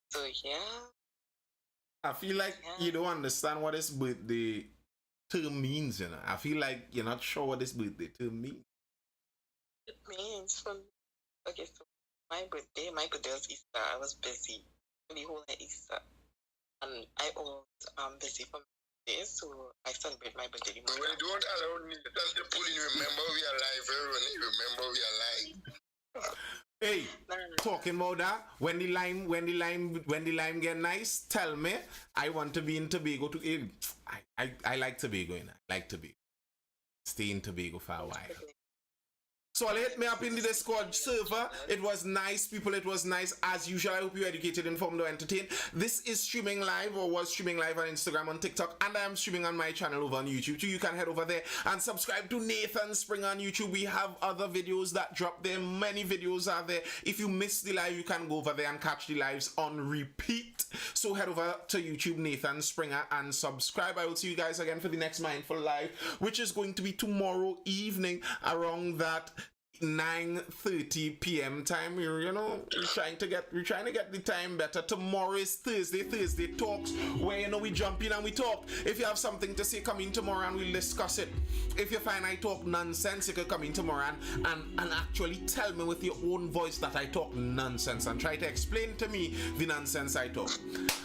Speaker 3: So yeah.
Speaker 1: I feel like you don't understand what this birthday term means, you know. I feel like you're not sure what this birthday term means.
Speaker 3: It means for me. Okay, so my birthday was Easter. I was busy the whole Easter. And I was busy for days, so I celebrate my birthday.
Speaker 2: We don't allow Nathan to pull in. Remember we are live, Ronnie. Remember we are live.
Speaker 1: Hey, talking about that, when the lime get nice, tell me. I want to be in Tobago to I like Tobago, you know. I like Tobago. Stay in Tobago for a while. So hit me up in the Discord server. It was nice, people. It was nice as usual. I hope you educated, informed, or entertained. This is streaming live, or was streaming live on Instagram, on TikTok, and I am streaming on my channel over on YouTube too. You can head over there and subscribe to Nathan Spring on YouTube. We have other videos that drop there. Many videos are there. If you missed the live, you can go over there and catch the lives on repeat. So head over to YouTube, Nathan Springer, and subscribe. I will see you guys again for the next Mindful Live, which is going to be tomorrow evening around that 9:30 p.m. time. We're trying to get the time better. Tomorrow is Thursday Talks, where we jump in and we talk. If you have something to say, come in tomorrow and we'll discuss it. If you find I talk nonsense, you can come in tomorrow and actually tell me with your own voice that I talk nonsense and try to explain to me the nonsense I talk.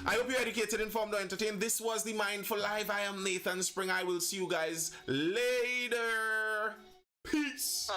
Speaker 1: I hope you're educated, informed, or entertained. This was the Mindful Live. I am Nathan Spring. I will see you guys later. Peace.